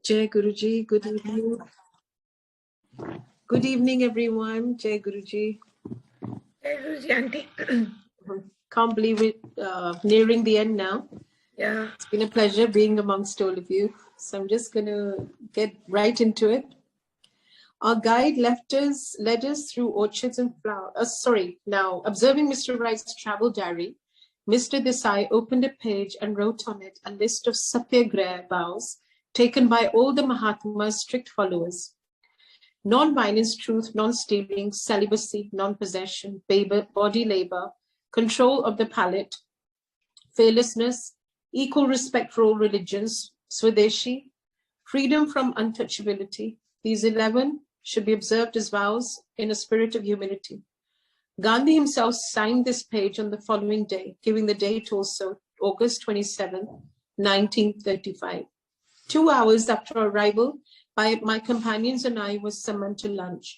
Jai Guruji, good evening. Good evening, everyone. Jai Guruji. Jai Guruji, Auntie. Can't believe it, nearing the end now. Yeah. It's been a pleasure being amongst all of you. So I'm just going to get right into it. Our guide led us through orchards and flowers. Now, observing Mr. Wright's travel diary, Mr. Desai opened a page and wrote on it a list of satyagraha vows taken by all the Mahatma's strict followers. Non-violence, truth, non-stealing, celibacy, non-possession, body labor, control of the palate, fearlessness, equal respect for all religions, Swadeshi, freedom from untouchability. These 11 should be observed as vows in a spirit of humility. Gandhi himself signed this page on the following day, giving the date also August 27, 1935. 2 hours after arrival, my companions and I was summoned to lunch.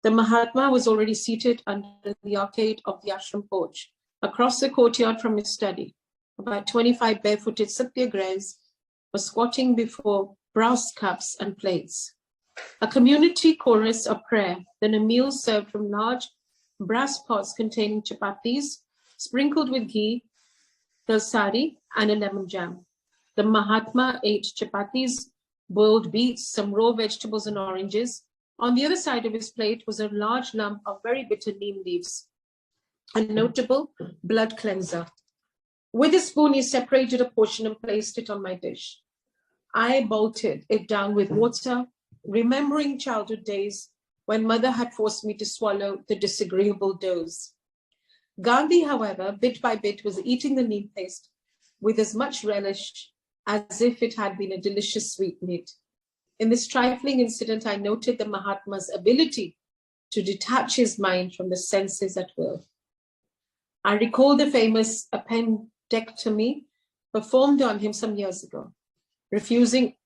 The Mahatma was already seated under the arcade of the ashram porch, across the courtyard from his study. About 25 barefooted satyagrahis were squatting before brass cups and plates. A community chorus of prayer, then a meal served from large brass pots containing chapatis, sprinkled with ghee, dalsari, and a lemon jam. The Mahatma ate chapatis, boiled beets, some raw vegetables and oranges. On the other side of his plate was a large lump of very bitter neem leaves, a notable blood cleanser. With a spoon, he separated a portion and placed it on my dish. I bolted it down with water, remembering childhood days when mother had forced me to swallow the disagreeable dose. Gandhi, however, bit by bit was eating the neem paste with as much relish as if it had been a delicious sweetmeat. In this trifling incident, I noted the Mahatma's ability to detach his mind from the senses at will. I recall the famous appendectomy performed on him some years ago. Refusing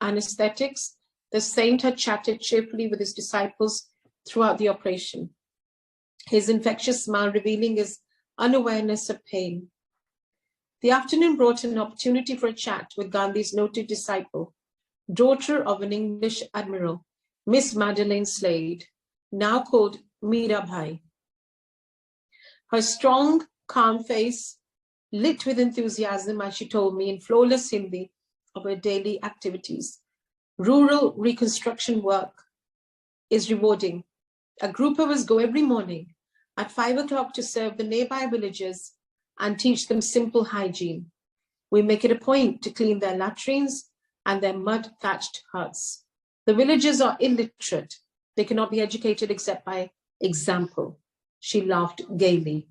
anesthetics, the saint had chatted cheerfully with his disciples throughout the operation, his infectious smile revealing his unawareness of pain. The afternoon brought an opportunity for a chat with Gandhi's noted disciple, daughter of an English admiral, Miss Madeleine Slade, now called Mirabai. Her strong, calm face lit with enthusiasm as she told me in flawless Hindi of her daily activities. Rural reconstruction work is rewarding. A group of us go every morning at 5 o'clock to serve the nearby villagers and teach them simple hygiene. We make it a point to clean their latrines and their mud-thatched huts. The villagers are illiterate. They cannot be educated except by example. She laughed gaily.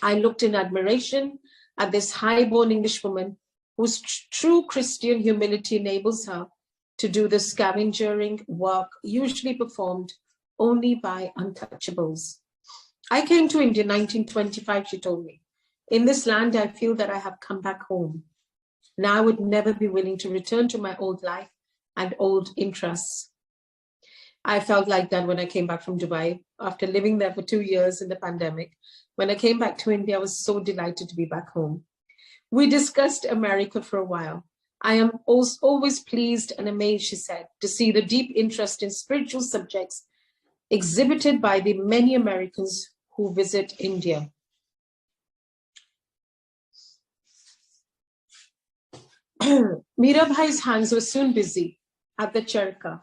I looked in admiration at this high-born Englishwoman whose true Christian humility enables her to do the scavengering work usually performed only by untouchables. I came to India in 1925, she told me. In this land, I feel that I have come back home. Now I would never be willing to return to my old life and old interests. I felt like that when I came back from Dubai after living there for 2 years in the pandemic. When I came back to India, I was so delighted to be back home. We discussed America for a while. I am always pleased and amazed, she said, to see the deep interest in spiritual subjects exhibited by the many Americans who visit India. Mirabhai's hands were soon busy at the charka.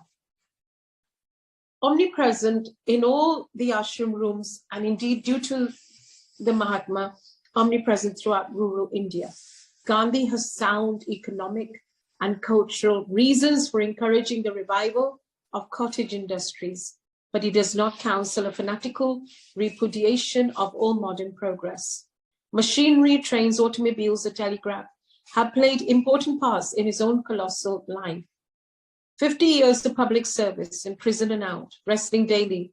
Omnipresent in all the ashram rooms, and indeed due to the Mahatma, omnipresent throughout rural India. Gandhi has sound economic and cultural reasons for encouraging the revival of cottage industries, but he does not counsel a fanatical repudiation of all modern progress. Machinery, trains, automobiles, the telegraph have played important parts in his own colossal life. 50 years of public service, in prison and out, wrestling daily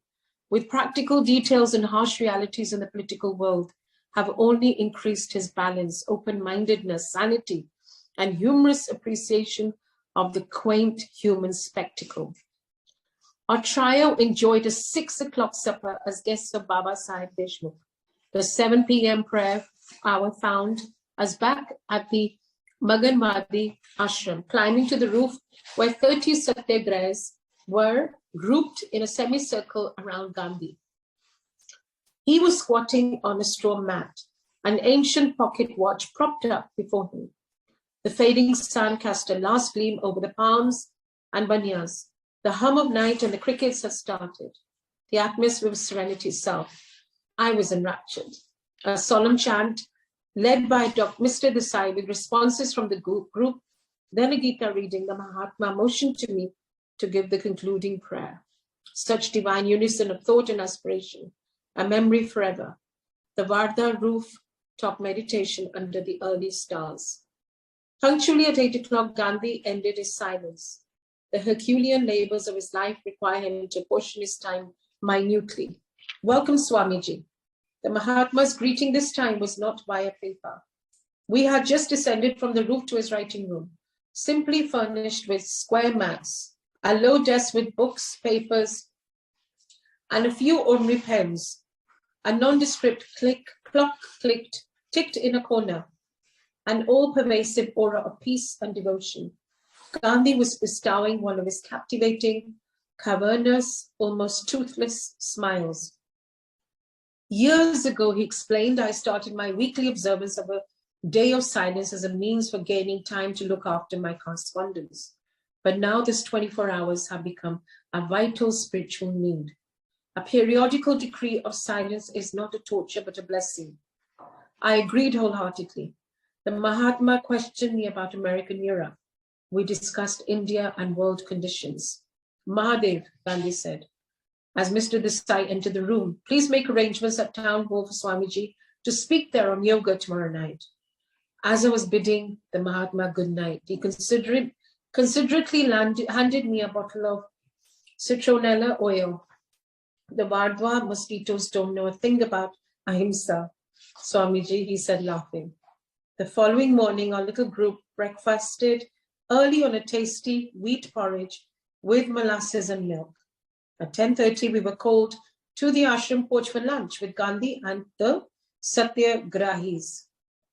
with practical details and harsh realities in the political world have only increased his balance, open-mindedness, sanity, and humorous appreciation of the quaint human spectacle. Our trio enjoyed a 6 o'clock supper as guests of Baba Sahib Deshmukh. The 7 p.m. prayer hour found us back at the Maganwadi ashram, climbing to the roof where 30 satyagrahis were grouped in a semicircle around Gandhi. He was squatting on a straw mat, an ancient pocket watch propped up before him. The fading sun cast a last gleam over the palms and banyas. The hum of night and the crickets had started. The atmosphere was serenity itself. I was enraptured. A solemn chant led by Mr. Desai with responses from the group, then a Gita reading, the Mahatma motioned to me to give the concluding prayer. Such divine unison of thought and aspiration, a memory forever. The Vardha roof-top meditation under the early stars. Punctually at 8 o'clock, Gandhi ended his silence. The Herculean labors of his life require him to portion his time minutely. Welcome, Swamiji. The Mahatma's greeting this time was not via paper. We had just descended from the roof to his writing room, simply furnished with square mats, a low desk with books, papers, and a few ordinary pens. A nondescript clock ticked in a corner, an all-pervasive aura of peace and devotion. Gandhi was bestowing one of his captivating, cavernous, almost toothless smiles. Years ago, he explained, I started my weekly observance of a day of silence as a means for gaining time to look after my correspondence. But now this 24 hours have become a vital spiritual need. A periodical decree of silence is not a torture, but a blessing. I agreed wholeheartedly. The Mahatma questioned me about American Europe. We discussed India and world conditions. Mahadev, Gandhi said, as Mr. Desai entered the room, please make arrangements at Town Hall for Swamiji to speak there on yoga tomorrow night. As I was bidding the Mahatma good night, he considerately handed me a bottle of citronella oil. The Vardha mosquitoes don't know a thing about ahimsa, Swamiji, he said, laughing. The following morning, our little group breakfasted early on a tasty wheat porridge with molasses and milk. At 10:30, we were called to the ashram porch for lunch with Gandhi and the Satyagrahis.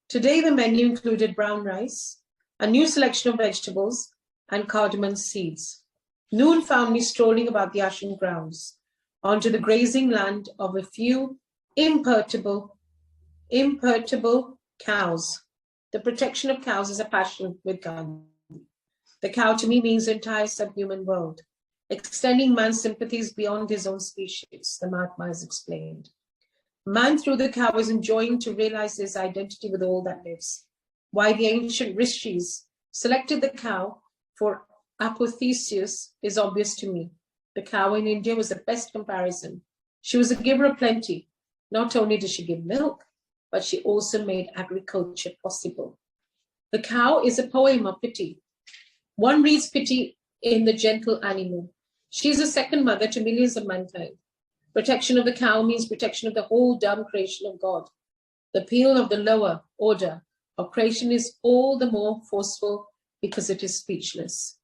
Today, the menu included brown rice, a new selection of vegetables, and cardamom seeds. Noon found me strolling about the ashram grounds, onto the grazing land of a few imperturbable cows. The protection of cows is a passion with Gandhi. The cow to me means the entire subhuman world, extending man's sympathies beyond his own species, the Mahatma has explained. Man through the cow is enjoying to realize his identity with all that lives. Why the ancient rishis selected the cow for apotheosis is obvious to me. The cow in India was the best comparison. She was a giver of plenty. Not only did she give milk, but she also made agriculture possible. The cow is a poem of pity. One reads pity in the gentle animal. She is a second mother to millions of mankind. Protection of the cow means protection of the whole dumb creation of God. The appeal of the lower order of creation is all the more forceful because it is speechless.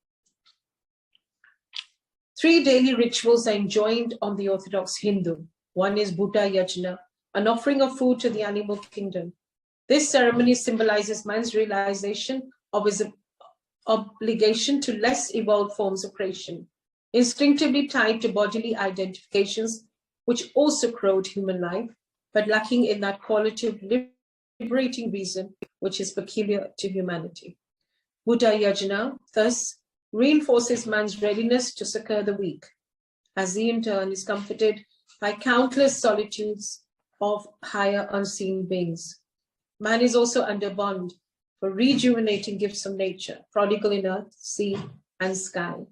3 daily rituals are enjoined on the Orthodox Hindu. One is Bhuta Yajna, an offering of food to the animal kingdom. This ceremony symbolizes man's realization of his obligation to less evolved forms of creation, instinctively tied to bodily identifications, which also corrode human life, but lacking in that quality of liberating reason which is peculiar to humanity. Buddha Yajna thus reinforces man's readiness to succor the weak, as he in turn is comforted by countless solitudes of higher unseen beings. Man is also under bond for rejuvenating gifts of nature, prodigal in earth, sea, and sky.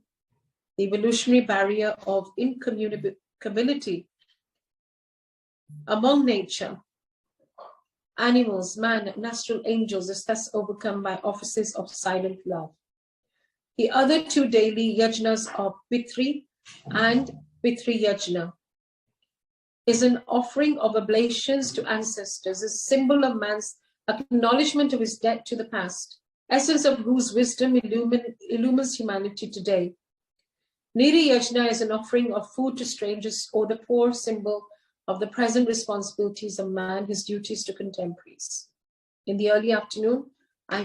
The evolutionary barrier of incommunicability among nature, animals, man, and astral angels is thus overcome by offices of silent love. The other 2 daily yajnas are Pitri and Pitri Yajna, is an offering of oblations to ancestors, a symbol of man's acknowledgement of his debt to the past, essence of whose wisdom illumines humanity today. Niri Yajna is an offering of food to strangers or the poor, symbol of the present responsibilities of man, his duties to contemporaries. In the early afternoon, I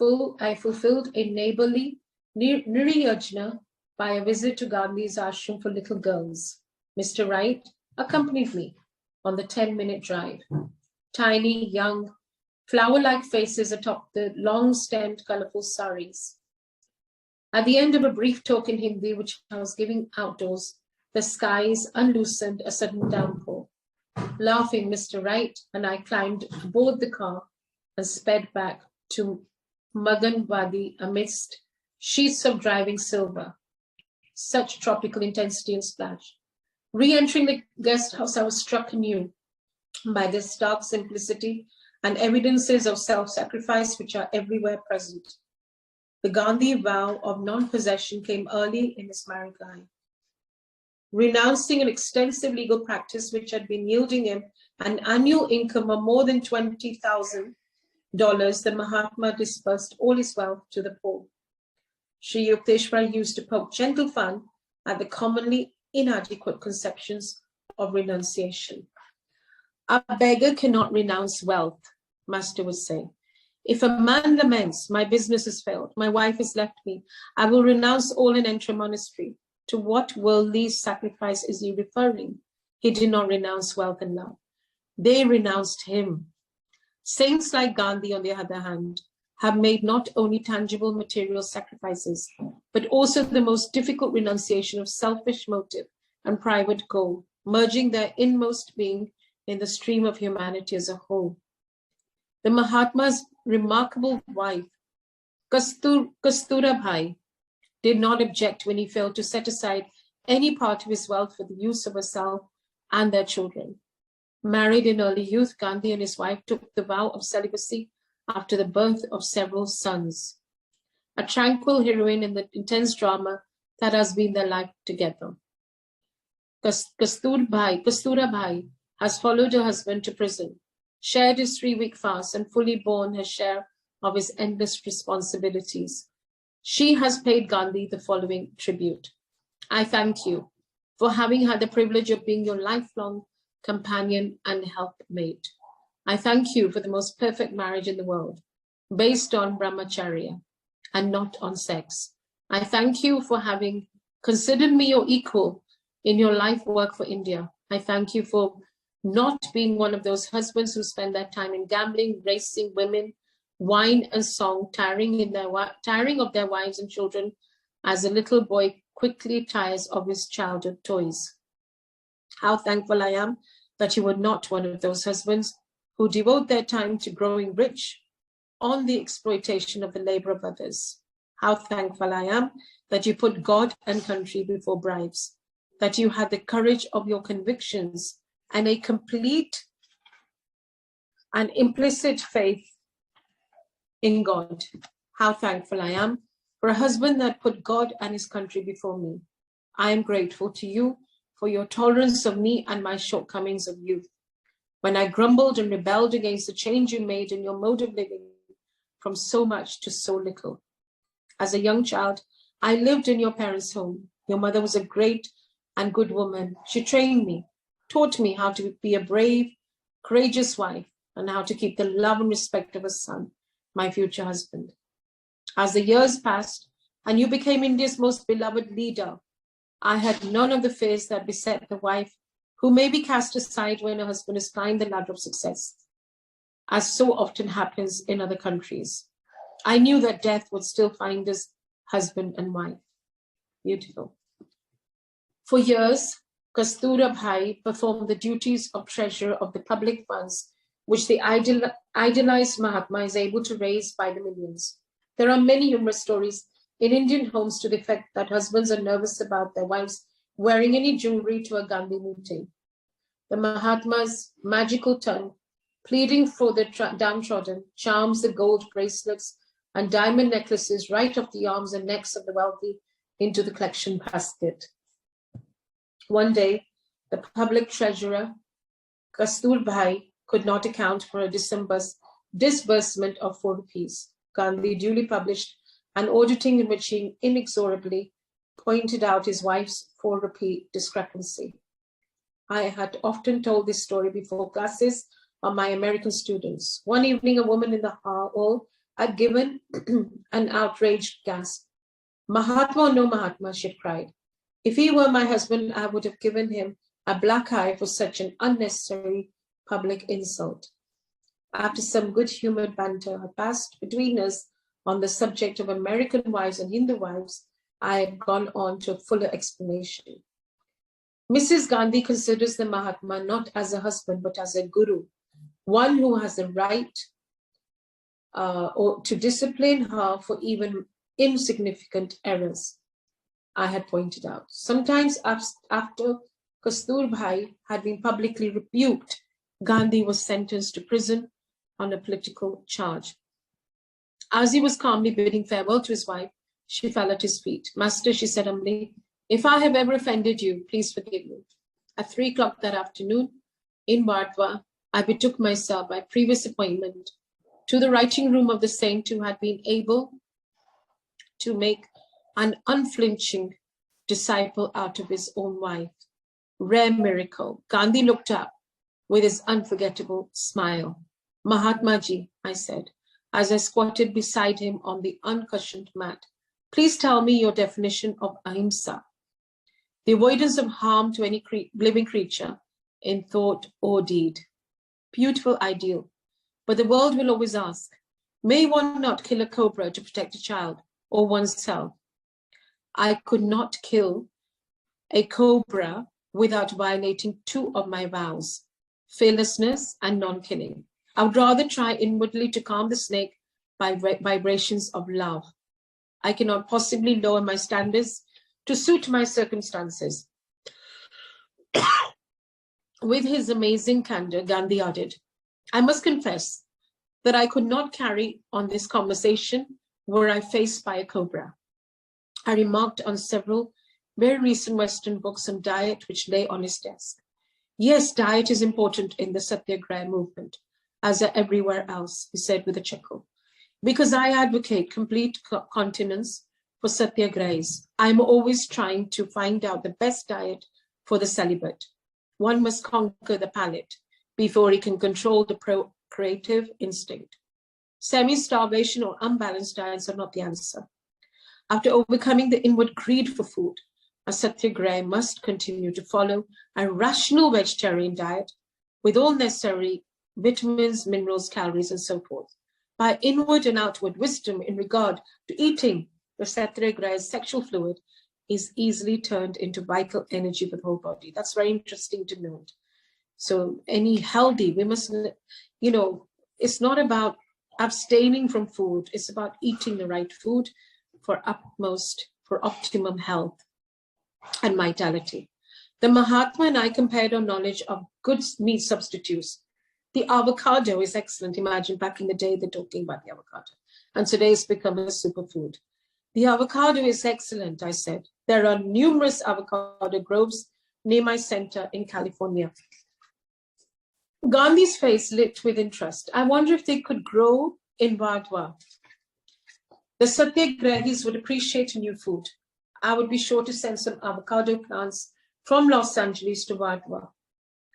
fulfilled a neighborly niriyajna by a visit to Gandhi's ashram for little girls. Mr. Wright accompanied me on the 10-minute drive. Tiny, young, flower-like faces atop the long-stemmed, colorful saris. At the end of a brief talk in Hindi, which I was giving outdoors, the skies unloosened a sudden downpour. Laughing, Mr. Wright and I climbed aboard the car and sped back to Maganwadi amidst sheets of driving silver. Such tropical intensity and splash. Re-entering the guest house, I was struck anew by the stark simplicity and evidences of self-sacrifice which are everywhere present. The Gandhi vow of non-possession came early in his married life. Renouncing an extensive legal practice which had been yielding him an annual income of more than $20,000, the Mahatma dispersed all his wealth to the poor. Sri Yukteswar used to poke gentle fun at the commonly inadequate conceptions of renunciation. A beggar cannot renounce wealth, Master would say. If a man laments, my business has failed, my wife has left me, I will renounce all and enter a monastery. To what worldly sacrifice is he referring? He did not renounce wealth and love. They renounced him. Saints like Gandhi, on the other hand, have made not only tangible material sacrifices, but also the most difficult renunciation of selfish motive and private goal, merging their inmost being in the stream of humanity as a whole. The Mahatma's remarkable wife, Kastura Bhai, did not object when he failed to set aside any part of his wealth for the use of herself and their children. Married in early youth, Gandhi and his wife took the vow of celibacy after the birth of several sons. A tranquil heroine in the intense drama that has been their life together. Kastura Bhai has followed her husband to prison, shared his 3-week fast, and fully borne her share of his endless responsibilities. She has paid Gandhi the following tribute. I thank you for having had the privilege of being your lifelong companion and helpmate. I thank you for the most perfect marriage in the world, based on brahmacharya and not on sex. I thank you for having considered me your equal in your life work for India. I thank you for not being one of those husbands who spend their time in gambling, racing, women, wine and song, tiring of their wives and children as a little boy quickly tires of his childhood toys. How thankful I am that you were not one of those husbands who devote their time to growing rich on the exploitation of the labor of others. How thankful I am that you put God and country before bribes, that you had the courage of your convictions and a complete and implicit faith in God. How thankful I am for a husband that put God and his country before me. I am grateful to you for your tolerance of me and my shortcomings of youth, when I grumbled and rebelled against the change you made in your mode of living from so much to so little. As a young child, I lived in your parents' home. Your mother was a great and good woman. She trained me, taught me how to be a brave, courageous wife, and how to keep the love and respect of a son, my future husband. As the years passed and you became India's most beloved leader, I had none of the fears that beset the wife who may be cast aside when her husband has climbed the ladder of success, as so often happens in other countries. I knew that death would still find us husband and wife. Beautiful. For years, Kastura Bhai performed the duties of treasurer of the public funds, which the idealized Mahatma is able to raise by the millions. There are many humorous stories in Indian homes to the effect that husbands are nervous about their wives wearing any jewelry to a Gandhi meeting. The Mahatma's magical tongue, pleading for the downtrodden, charms the gold bracelets and diamond necklaces right off the arms and necks of the wealthy into the collection basket. One day, the public treasurer, Kastur Bhai, could not account for a disbursement of 4 rupees. Gandhi duly published an auditing in which he inexorably pointed out his wife's 4 rupee discrepancy. I had often told this story before classes of my American students. One evening, a woman in the hall had given an outraged gasp. Mahatma or no Mahatma, she had cried. If he were my husband, I would have given him a black eye for such an unnecessary public insult. After some good-humored banter had passed between us on the subject of American wives and Hindu wives, I had gone on to a fuller explanation. Mrs. Gandhi considers the Mahatma not as a husband, but as a guru, one who has the right or to discipline her for even insignificant errors, I had pointed out. Sometimes after Kasturbhai had been publicly rebuked, Gandhi was sentenced to prison on a political charge. As he was calmly bidding farewell to his wife, she fell at his feet. Master, she said humbly, if I have ever offended you, please forgive me. At 3 o'clock that afternoon, in Vatva, I betook myself by previous appointment to the writing room of the saint who had been able to make an unflinching disciple out of his own wife. Rare miracle. Gandhi looked up with his unforgettable smile. Mahatma Ji, I said, as I squatted beside him on the uncushioned mat, please tell me your definition of ahimsa, the avoidance of harm to any living creature in thought or deed. Beautiful ideal. But the world will always ask, may one not kill a cobra to protect a child or oneself? I could not kill a cobra without violating 2 of my vows, fearlessness and non-killing. I would rather try inwardly to calm the snake by vibrations of love. I cannot possibly lower my standards to suit my circumstances. With his amazing candor, Gandhi added, I must confess that I could not carry on this conversation were I faced by a cobra. I remarked on several very recent Western books on diet which lay on his desk. Yes, diet is important in the Satyagraha movement, as everywhere else, he said with a chuckle. Because I advocate complete continence for Satyagrahis, I'm always trying to find out the best diet for the celibate. One must conquer the palate before he can control the procreative instinct. Semi-starvation or unbalanced diets are not the answer. After overcoming the inward greed for food, a Satyagrahi must continue to follow a rational vegetarian diet with all necessary vitamins, minerals, calories, and so forth. By inward and outward wisdom in regard to eating, the Satyagrahi's sexual fluid is easily turned into vital energy for the whole body. That's very interesting to note. So any healthy, we must, it's not about abstaining from food. It's about eating the right food for optimum health and vitality. The Mahatma and I compared our knowledge of good meat substitutes. The avocado is excellent. Imagine back in the day, they're talking about the avocado. And today it's become a superfood. The avocado is excellent, I said. There are numerous avocado groves near my center in California. Gandhi's face lit with interest. I wonder if they could grow in Vatva. The Satyagrahis would appreciate new food. I would be sure to send some avocado plants from Los Angeles to Vatva.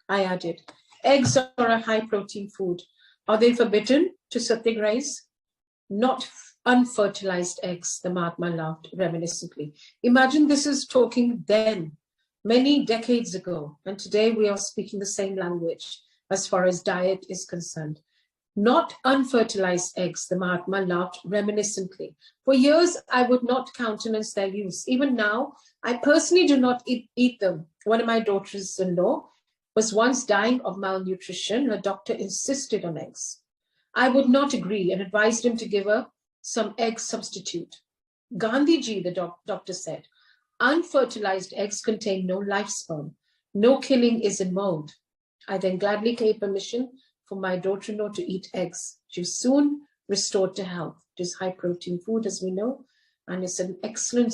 I added, eggs are a high-protein food. Are they forbidden to Satyagrahis? Not unfertilized eggs, the Mahatma laughed reminiscently. Imagine this is talking then, many decades ago, and today we are speaking the same language as far as diet is concerned. Not unfertilized eggs, the Mahatma laughed reminiscently. For years, I would not countenance their use. Even now, I personally do not eat them. One of my daughters-in-law was once dying of malnutrition. Her doctor insisted on eggs. I would not agree and advised him to give her some egg substitute. Gandhiji, the doctor said, unfertilized eggs contain no life sperm. No killing is involved. I then gladly gave permission for my daughter-in-law to eat eggs. She was soon restored to health. It is high-protein food, as we know, and it's an excellent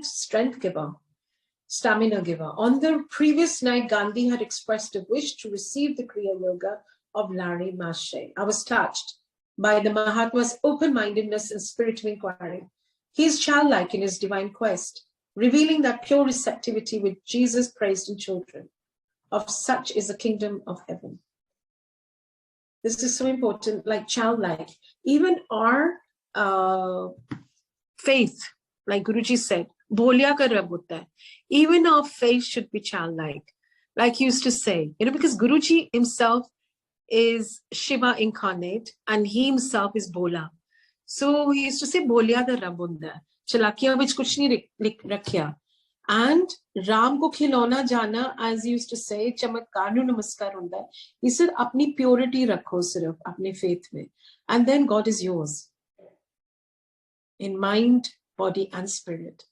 strength giver, stamina giver. On the previous night, Gandhi had expressed a wish to receive the Kriya Yoga of Larry Mache. I was touched by the Mahatma's open-mindedness and spirit of inquiry. He is childlike in his divine quest, revealing that pure receptivity which Jesus praised in children. Of such is the kingdom of heaven. This is so important, like childlike. Even our faith, like Guruji said, "Bholya ka Rab hota hai." Even our faith should be childlike. Like he used to say, because Guruji himself is Shiva incarnate and he himself is Bhola. So he used to say, "Bholya da Rab hunda hai. Chalakiya vich kuch nahi rakhya." And Ram ko khilona jana, as he used to say, chamatkar nu namaskar hunda hai. He said, "Apni purity rakho sirf, apne faith mein, and then God is yours in mind, body, and spirit."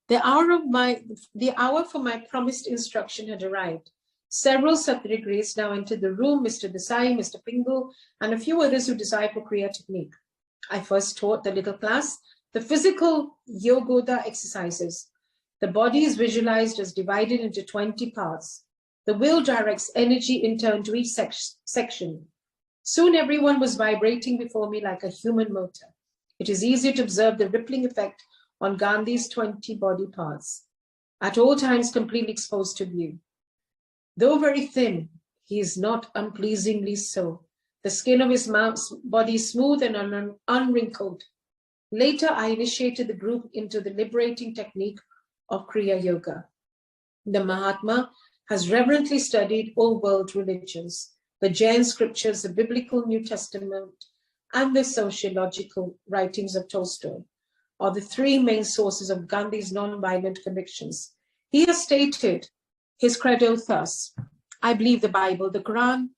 The hour for my promised instruction had arrived. Several Satyagrahi's now entered the room, Mr. Desai, Mr. Pingle, and a few others who desired for Kriya technique. I first taught the little class the physical yogoda exercises. The body is visualized as divided into 20 parts. The will directs energy in turn to each section. Soon everyone was vibrating before me like a human motor. It is easy to observe the rippling effect on Gandhi's 20 body parts, at all times completely exposed to view. Though very thin, he is not unpleasingly so. The skin of his body is smooth and unwrinkled. Later, I initiated the group into the liberating technique of Kriya Yoga. The Mahatma has reverently studied all world religions, the Jain scriptures, the biblical New Testament, and the sociological writings of Tolstoy are the three main sources of Gandhi's non-violent convictions. He has stated his credo thus: "I believe the Bible, the Quran,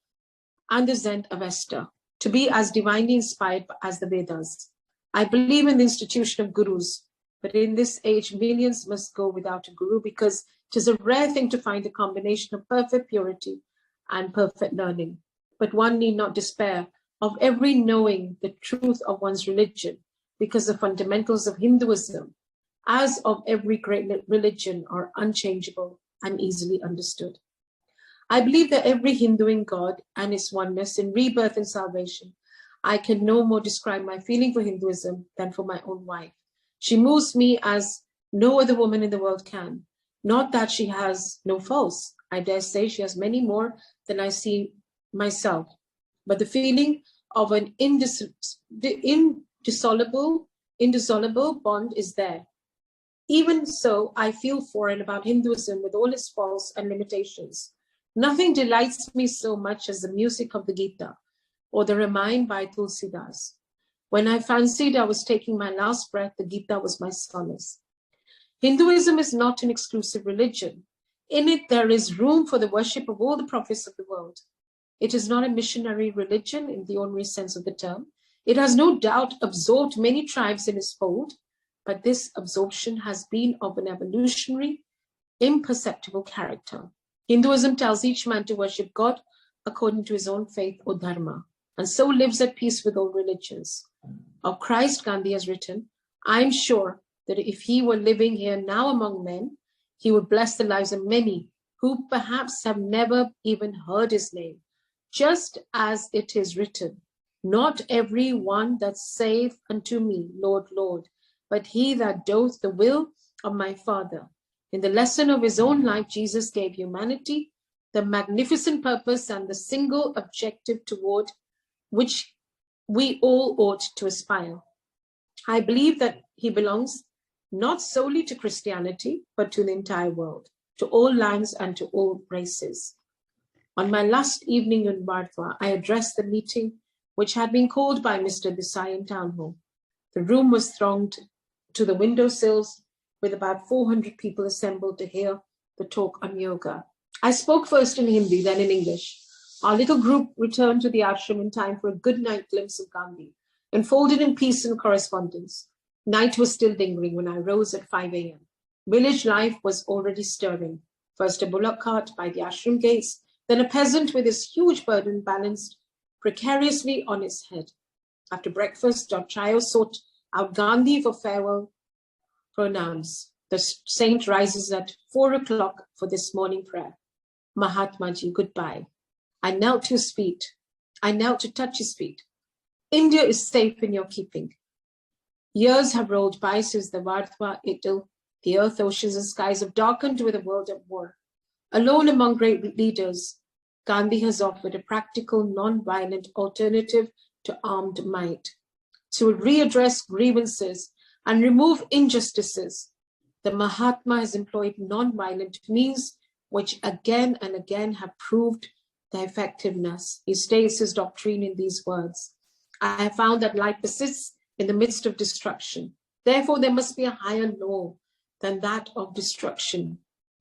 and the Zen Avesta to be as divinely inspired as the Vedas. I believe in the institution of gurus, but in this age, millions must go without a guru because it is a rare thing to find a combination of perfect purity and perfect learning. But one need not despair of every knowing the truth of one's religion, because the fundamentals of Hinduism, as of every great religion, are unchangeable and easily understood. I believe that every Hindu in God and its oneness, in rebirth and salvation. I can no more describe my feeling for Hinduism than for my own wife. She moves me as no other woman in the world can. Not that she has no faults. I dare say she has many more than I see myself. But the feeling of an indissoluble bond is there. Even so, I feel for and about Hinduism with all its faults and limitations. Nothing delights me so much as the music of the Gita or the Ramayana by Tulsidas. When I fancied I was taking my last breath, the Gita was my solace. Hinduism is not an exclusive religion. In it, there is room for the worship of all the prophets of the world. It is not a missionary religion in the ordinary sense of the term. It has no doubt absorbed many tribes in its fold, but this absorption has been of an evolutionary, imperceptible character. Hinduism tells each man to worship God according to his own faith or dharma, and so lives at peace with all religions. Of Christ, Gandhi has written, "I am sure that if he were living here now among men, he would bless the lives of many who perhaps have never even heard his name, just as it is written, not every one that saith unto me, Lord, Lord, but he that doeth the will of my Father." In the lesson of his own life, Jesus gave humanity the magnificent purpose and the single objective toward which we all ought to aspire. I believe that he belongs not solely to Christianity, but to the entire world, to all lands and to all races. On my last evening in Bardwa, I addressed the meeting which had been called by Mr. Desai in town hall. The room was thronged to the windowsills with about 400 people assembled to hear the talk on yoga. I spoke first in Hindi, then in English. Our little group returned to the ashram in time for a good night glimpse of Gandhi, enfolded in peace and correspondence. Night was still lingering when I rose at 5 a.m. Village life was already stirring. First a bullock cart by the ashram gates, then a peasant with his huge burden balanced precariously on his head. After breakfast, Chayo sought out Gandhi for farewell pronouns. The saint rises at 4 o'clock for this morning prayer. Mahatma Ji, goodbye. I knelt to his feet. I knelt to touch his feet. India is safe in your keeping. Years have rolled by since the Vardhwa idyll. The earth, oceans, and skies have darkened with a world at war. Alone among great leaders, Gandhi has offered a practical, non-violent alternative to armed might. To readdress grievances and remove injustices, the Mahatma has employed non-violent means which again and again have proved their effectiveness. He states his doctrine in these words: I have found that life persists in the midst of destruction. Therefore, there must be a higher law than that of destruction.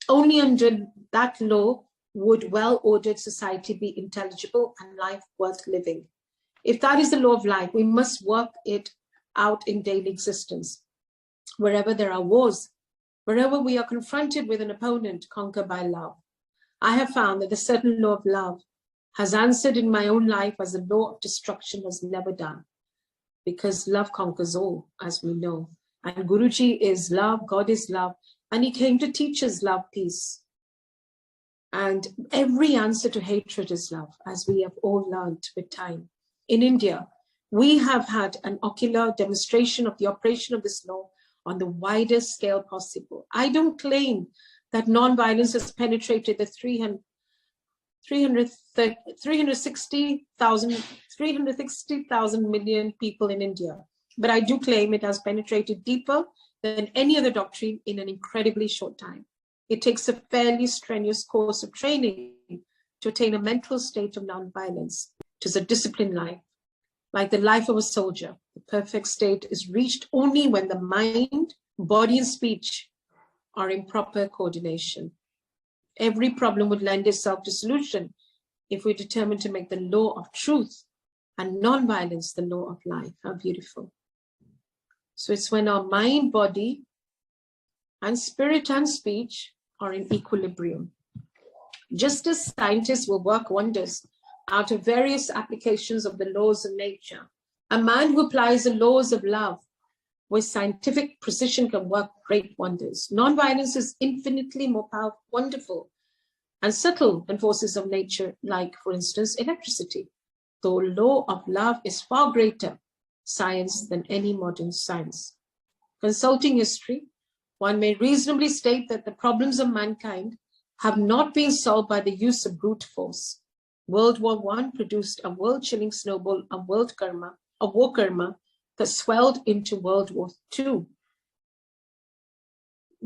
Only under that law would well-ordered society be intelligible and life worth living. If that is the law of life, we must work it out in daily existence. Wherever there are wars, wherever we are confronted with an opponent, conquer by love. I have found that the certain law of love has answered in my own life as the law of destruction has never done, because love conquers all, as we know. And Guruji is love, God is love, and he came to teach us love, peace. And every answer to hatred is love, as we have all learned with time. In India, we have had an ocular demonstration of the operation of this law on the widest scale possible. I don't claim that non-violence has penetrated the 360,000 million people in India, but I do claim it has penetrated deeper than any other doctrine in an incredibly short time. It takes a fairly strenuous course of training to attain a mental state of non-violence. It is a disciplined life, like the life of a soldier. The perfect state is reached only when the mind, body, and speech are in proper coordination. Every problem would lend itself to solution if we determine to make the law of truth and non-violence the law of life. How beautiful. So it's when our mind, body, and spirit and speech are in equilibrium. Just as scientists will work wonders out of various applications of the laws of nature, a man who applies the laws of love with scientific precision can work great wonders. Non-violence is infinitely more powerful, wonderful, and subtle than forces of nature, like, for instance, electricity. The law of love is far greater science than any modern science. Consulting history, one may reasonably state that the problems of mankind have not been solved by the use of brute force. World War I produced a world-chilling snowball of war karma that swelled into World War II.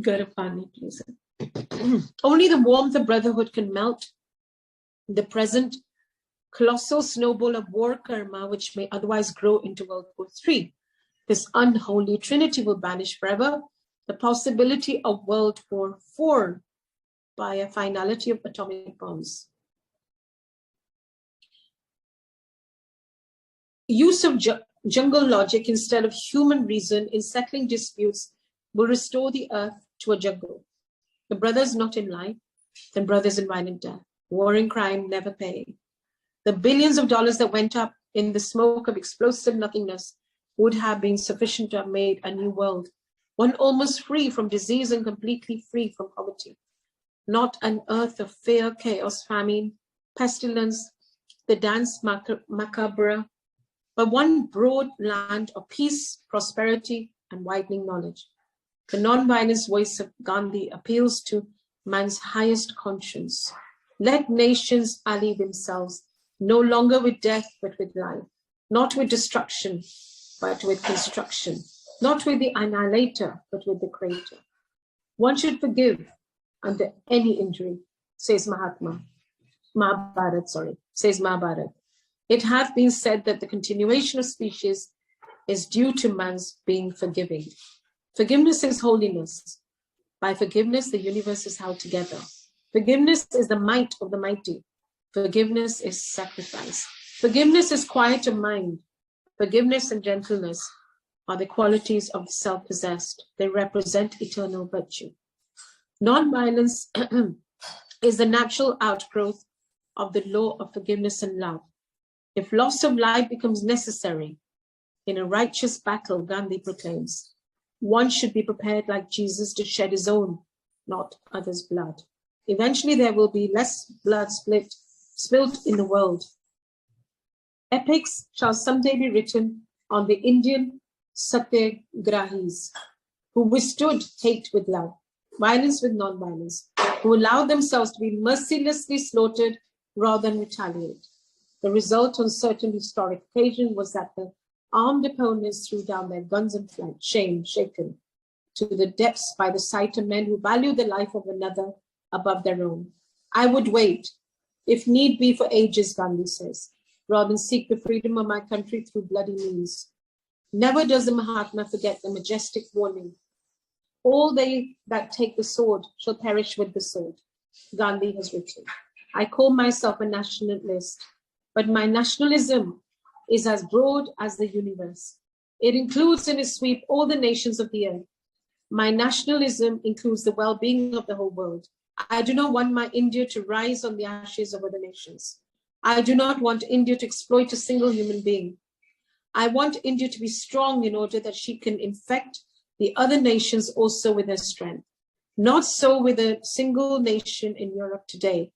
Garapani, please. Only the warmth of brotherhood can melt the present colossal snowball of war karma, which may otherwise grow into World War III. This unholy trinity will banish forever the possibility of World War IV by a finality of atomic bombs. Use of jungle logic instead of human reason in settling disputes will restore the earth to a jungle. The brothers not in life, then brothers in violent death. War and crime never pay. The billions of dollars that went up in the smoke of explosive nothingness would have been sufficient to have made a new world, one almost free from disease and completely free from poverty. Not an earth of fear, chaos, famine, pestilence, the dance macabre, but one broad land of peace, prosperity, and widening knowledge. The non-violence voice of Gandhi appeals to man's highest conscience. Let nations ally themselves, no longer with death, but with life, not with destruction, but with construction, not with the annihilator, but with the creator. One should forgive under any injury, says Mahabharat. It hath been said that the continuation of species is due to man's being forgiving. Forgiveness is holiness. By forgiveness, the universe is held together. Forgiveness is the might of the mighty. Forgiveness is sacrifice. Forgiveness is quiet of mind. Forgiveness and gentleness are the qualities of the self-possessed. They represent eternal virtue. Non-violence is the natural outgrowth of the law of forgiveness and love. If loss of life becomes necessary in a righteous battle, Gandhi proclaims, one should be prepared like Jesus to shed his own, not others' blood. Eventually there will be less blood spilled in the world. Epics shall someday be written on the Indian satyagrahis who withstood hate with love, violence with non-violence, who allowed themselves to be mercilessly slaughtered rather than retaliate. The result on certain historic occasions was that the armed opponents threw down their guns and fled, shaken to the depths by the sight of men who value the life of another above their own. I would wait, if need be, for ages, Gandhi says, rather than seek the freedom of my country through bloody means. Never does the Mahatma forget the majestic warning. All they that take the sword shall perish with the sword. Gandhi has written. I call myself a nationalist, but my nationalism is as broad as the universe. It includes in its sweep all the nations of the earth. My nationalism includes the well-being of the whole world. I do not want my India to rise on the ashes of other nations. I do not want India to exploit a single human being. I want India to be strong in order that she can infect the other nations also with her strength. Not so with a single nation in Europe today.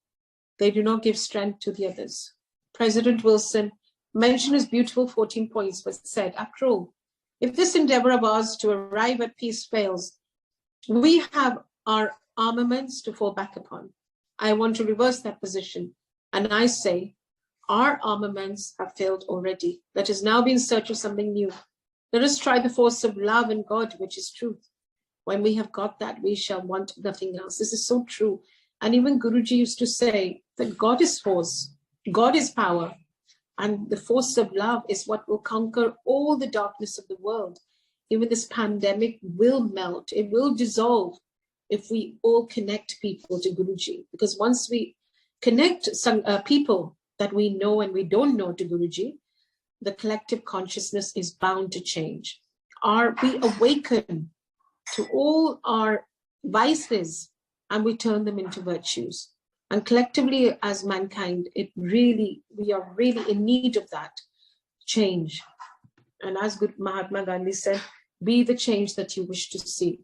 They do not give strength to the others. President Wilson mentioned his beautiful 14 points, but said, after all, if this endeavor of ours to arrive at peace fails, we have our armaments to fall back upon. I want to reverse that position. And I say, our armaments have failed already. Let us now be in search of something new. Let us try the force of love and God, which is truth. When we have got that, we shall want nothing else. This is so true. And even Guruji used to say that God is force, God is power, and the force of love is what will conquer all the darkness of the world. Even this pandemic will melt, it will dissolve if we all connect people to Guruji. Because once we connect some people that we know and we don't know to Guruji, the collective consciousness is bound to change. We awaken to all our vices and we turn them into virtues. And collectively as mankind, we are really in need of that change. And as good Mahatma Gandhi said, be the change that you wish to see.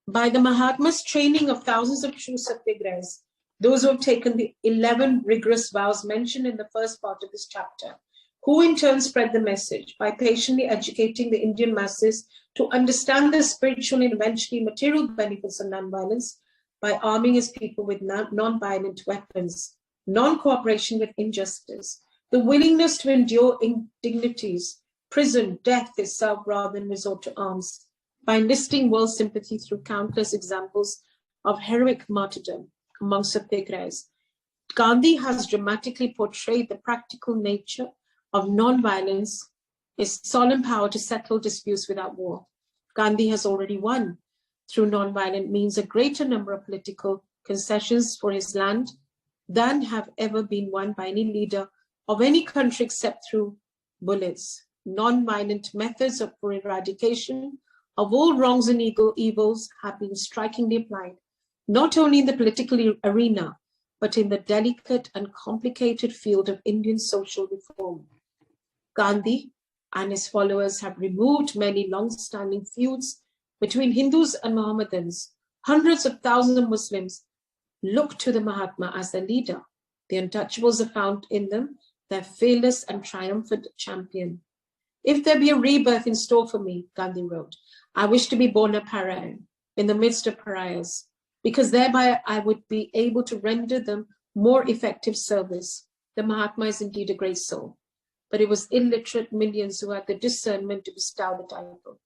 By the Mahatma's training of thousands of true satyagrahis, those who have taken the 11 rigorous vows mentioned in the first part of this chapter, who in turn spread the message by patiently educating the Indian masses to understand the spiritual and eventually material benefits of nonviolence by arming his people with non-violent weapons, non-cooperation with injustice, the willingness to endure indignities, prison, death itself rather than resort to arms, by enlisting world sympathy through countless examples of heroic martyrdom among satyagrahis. Gandhi has dramatically portrayed the practical nature of non-violence, his solemn power to settle disputes without war. Gandhi has already won through non-violent means a greater number of political concessions for his land than have ever been won by any leader of any country except through bullets. Non-violent methods for eradication of all wrongs and evils have been strikingly applied, not only in the political arena, but in the delicate and complicated field of Indian social reform. Gandhi and his followers have removed many long-standing feuds between Hindus and Mohammedans. Hundreds of thousands of Muslims look to the Mahatma as their leader. The untouchables are found in them, their fearless and triumphant champion. If there be a rebirth in store for me, Gandhi wrote, I wish to be born a pariah in the midst of pariahs, because thereby I would be able to render them more effective service. The Mahatma is indeed a great soul, but it was illiterate millions who had the discernment to bestow the title.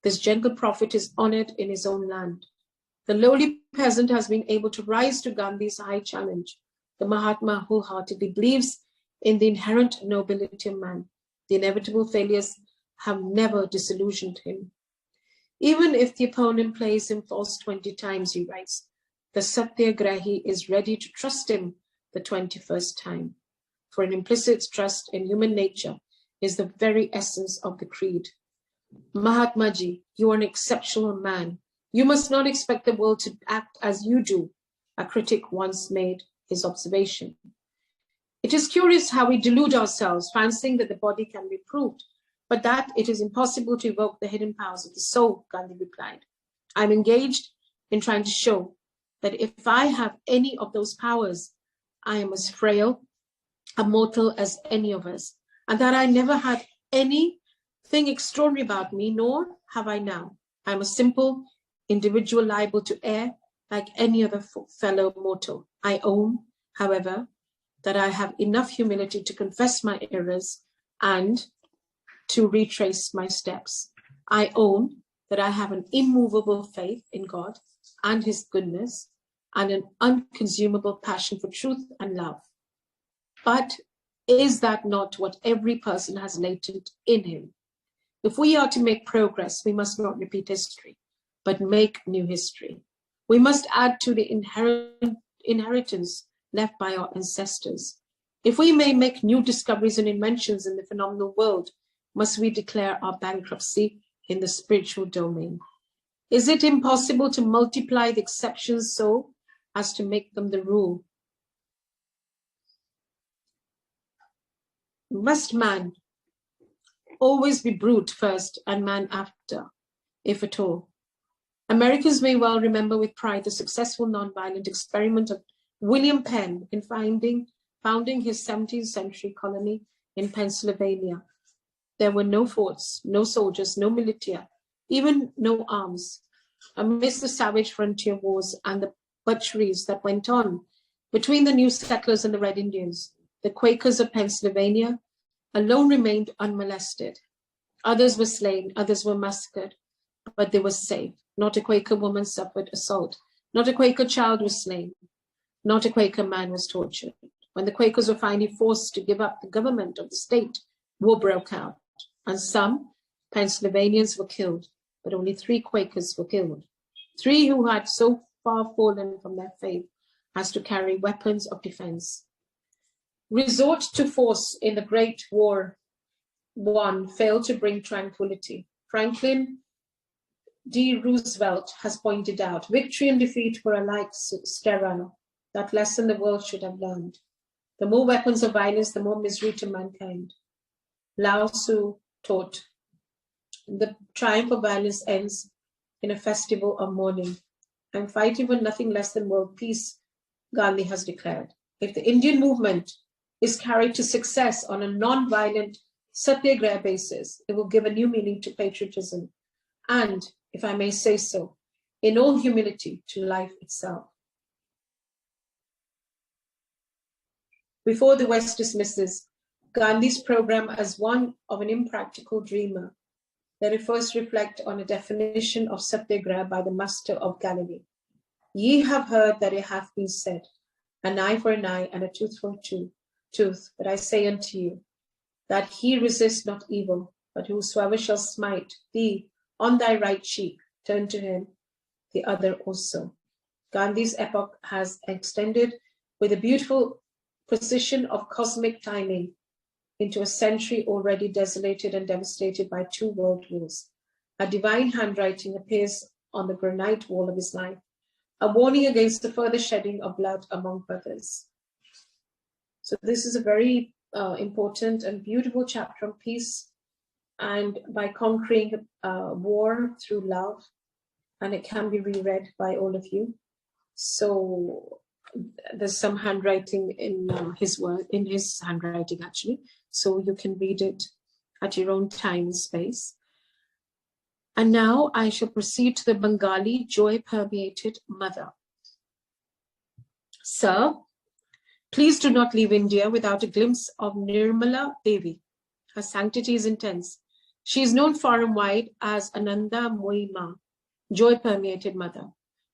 This gentle prophet is honored in his own land. The lowly peasant has been able to rise to Gandhi's high challenge. The Mahatma wholeheartedly believes in the inherent nobility of man. The inevitable failures have never disillusioned him. Even if the opponent plays him false 20 times, he writes, the satyagrahi is ready to trust him the 21st time. For an implicit trust in human nature is the very essence of the creed. Mahatma Ji, you are an exceptional man. You must not expect the world to act as you do, a critic once made his observation. It is curious how we delude ourselves, fancying that the body can be proved, but that it is impossible to evoke the hidden powers of the soul, Gandhi replied. I'm engaged in trying to show that if I have any of those powers, I am as frail, a mortal as any of us, and that I never had anything extraordinary about me, nor have I now. I'm a simple, individual liable to err like any other fellow mortal. I own, however, that I have enough humility to confess my errors and to retrace my steps. I own that I have an immovable faith in God and his goodness and an unconsumable passion for truth and love. But is that not what every person has latent in him? If we are to make progress, we must not repeat history, but make new history. We must add to the inheritance left by our ancestors. If we may make new discoveries and inventions in the phenomenal world, must we declare our bankruptcy in the spiritual domain? Is it impossible to multiply the exceptions so as to make them the rule? Must man always be brute first and man after, if at all? Americans may well remember with pride the successful nonviolent experiment of William Penn in founding his 17th century colony in Pennsylvania. There were no forts, no soldiers, no militia, even no arms. Amidst the savage frontier wars and the butcheries that went on between the new settlers and the Red Indians, the Quakers of Pennsylvania alone remained unmolested. Others were slain, others were massacred, but they were safe. Not a Quaker woman suffered assault. Not a Quaker child was slain. Not a Quaker man was tortured. When the Quakers were finally forced to give up the government of the state, war broke out, and some Pennsylvanians were killed, but only 3 Quakers were killed. 3 who had so far fallen from their faith as to carry weapons of defense. Resort to force in the Great War I failed to bring tranquility. Franklin D. Roosevelt has pointed out, victory and defeat were alike sterile. That lesson the world should have learned. The more weapons of violence, the more misery to mankind. Lao Tzu taught, the triumph of violence ends in a festival of mourning. I'm fighting for nothing less than world peace, Gandhi has declared. If the Indian movement is carried to success on a non-violent satyagraha basis, it will give a new meaning to patriotism and, if I may say so, in all humility, to life itself. Before the West dismisses Gandhi's program as one of an impractical dreamer, let it first reflect on a definition of satyagraha by the Master of Galilee. Ye have heard that it hath been said, an eye for an eye and a tooth for a tooth. But I say unto you, that he resist not evil, but whosoever shall smite thee on thy right cheek, turn to him the other also. Gandhi's epoch has extended with a beautiful precision of cosmic timing into a century already desolated and devastated by 2 world wars. A divine handwriting appears on the granite wall of his life, a warning against the further shedding of blood among brothers. So this is a very important and beautiful chapter on peace and by conquering war through love, and it can be reread by all of you. So there's some handwriting in his handwriting actually, so you can read it at your own time and space. And now I shall proceed to the Bengali joy-permeated mother. Sir, please do not leave India without a glimpse of Nirmala Devi. Her sanctity is intense. She is known far and wide as Ananda Moima, joy-permeated mother.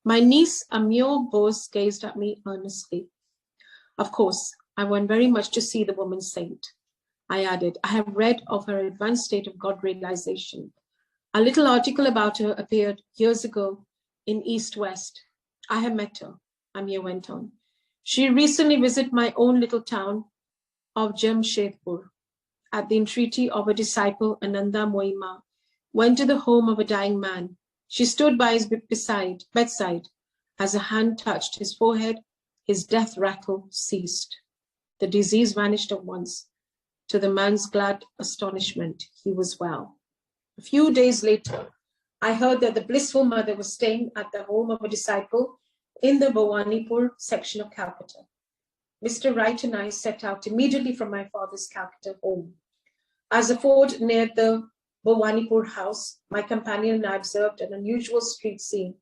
My niece, Amyo Bose, gazed at me earnestly. Of course, I want very much to see the woman saint. I added, I have read of her advanced state of God realization. A little article about her appeared years ago in East West. I have met her, Amyo went on. She recently visited my own little town of Jamshedpur. At the entreaty of a disciple, Ananda Moima went to the home of a dying man. She stood by his bedside. As a hand touched his forehead, his death rattle ceased. The disease vanished at once. To the man's glad astonishment, he was well. A few days later, I heard that the blissful mother was staying at the home of a disciple in the Bhawanipur section of Calcutta. Mr. Wright and I set out immediately from my father's Calcutta home. As the ford neared the Bhawanipur house, my companion and I observed an unusual street scene.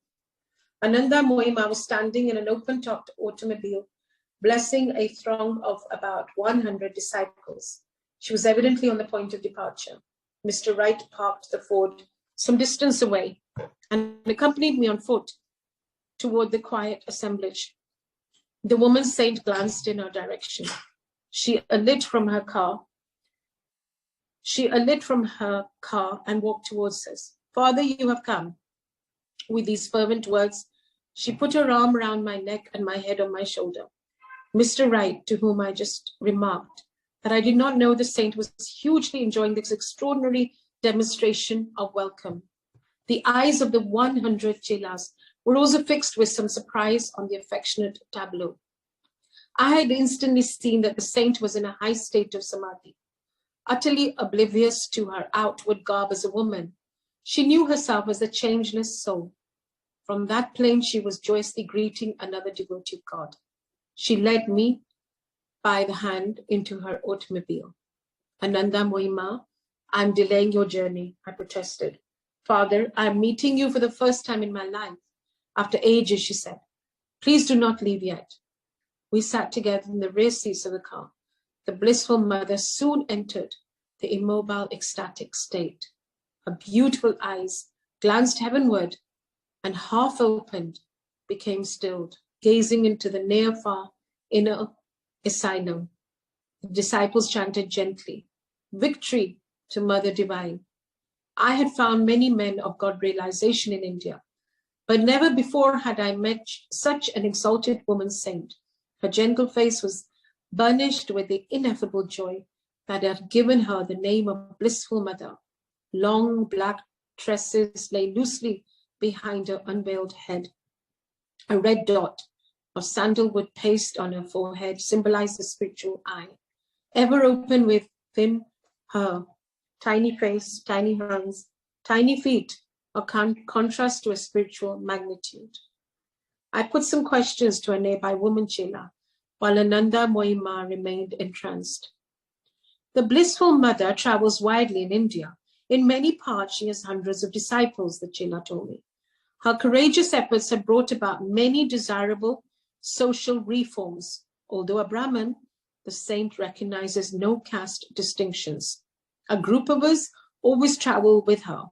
Ananda Mohima was standing in an open-topped automobile, blessing a throng of about 100 disciples. She was evidently on the point of departure. Mr. Wright parked the Ford some distance away and accompanied me on foot toward the quiet assemblage. The woman saint glanced in our direction. She alit from her car and walked towards us. Father, you have come. With these fervent words, she put her arm around my neck and my head on my shoulder. Mr. Wright, to whom I just remarked that I did not know the saint, was hugely enjoying this extraordinary demonstration of welcome. The eyes of the 100 chelas were also fixed with some surprise on the affectionate tableau. I had instantly seen that the saint was in a high state of samadhi, utterly oblivious to her outward garb as a woman. She knew herself as a changeless soul. From that plane, she was joyously greeting another devotee of God. She led me by the hand into her automobile. Ananda Mohima, I'm delaying your journey, I protested. Father, I'm meeting you for the first time in my life. After ages, she said. Please do not leave yet. We sat together in the rear seats of the car. The blissful mother soon entered the immobile, ecstatic state. Her beautiful eyes glanced heavenward and half opened, became stilled, gazing into the near-far inner asylum. The disciples chanted gently, victory to Mother Divine. I had found many men of God realization in India, but never before had I met such an exalted woman saint. Her gentle face was burnished with the ineffable joy that had given her the name of blissful mother. Long black tresses lay loosely behind her unveiled head. A red dot of sandalwood paste on her forehead symbolized the spiritual eye, ever open within her. Tiny face, tiny hands, tiny feet, a contrast to a spiritual magnitude. I put some questions to a nearby woman chela, while Ananda Mohima remained entranced. The blissful mother travels widely in India. In many parts, she has hundreds of disciples, the chela told me. Her courageous efforts have brought about many desirable social reforms. Although a Brahmin, the saint recognizes no caste distinctions. A group of us always travel with her,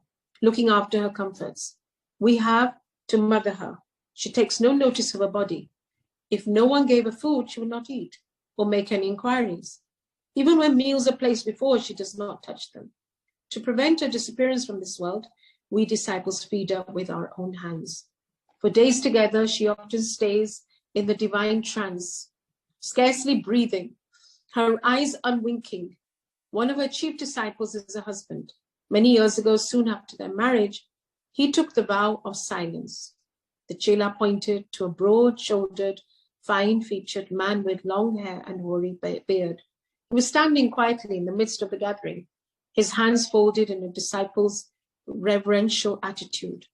looking after her comforts. We have to mother her. She takes no notice of her body. If no one gave her food, she would not eat or make any inquiries. Even when meals are placed before her, she does not touch them. To prevent her disappearance from this world, we disciples feed her with our own hands. For days together, she often stays in the divine trance, scarcely breathing, her eyes unwinking. One of her chief disciples is her husband. Many years ago, soon after their marriage, he took the vow of silence. The chela pointed to a broad-shouldered, fine-featured man with long hair and hoary beard. He was standing quietly in the midst of the gathering, his hands folded in a disciple's reverential attitude.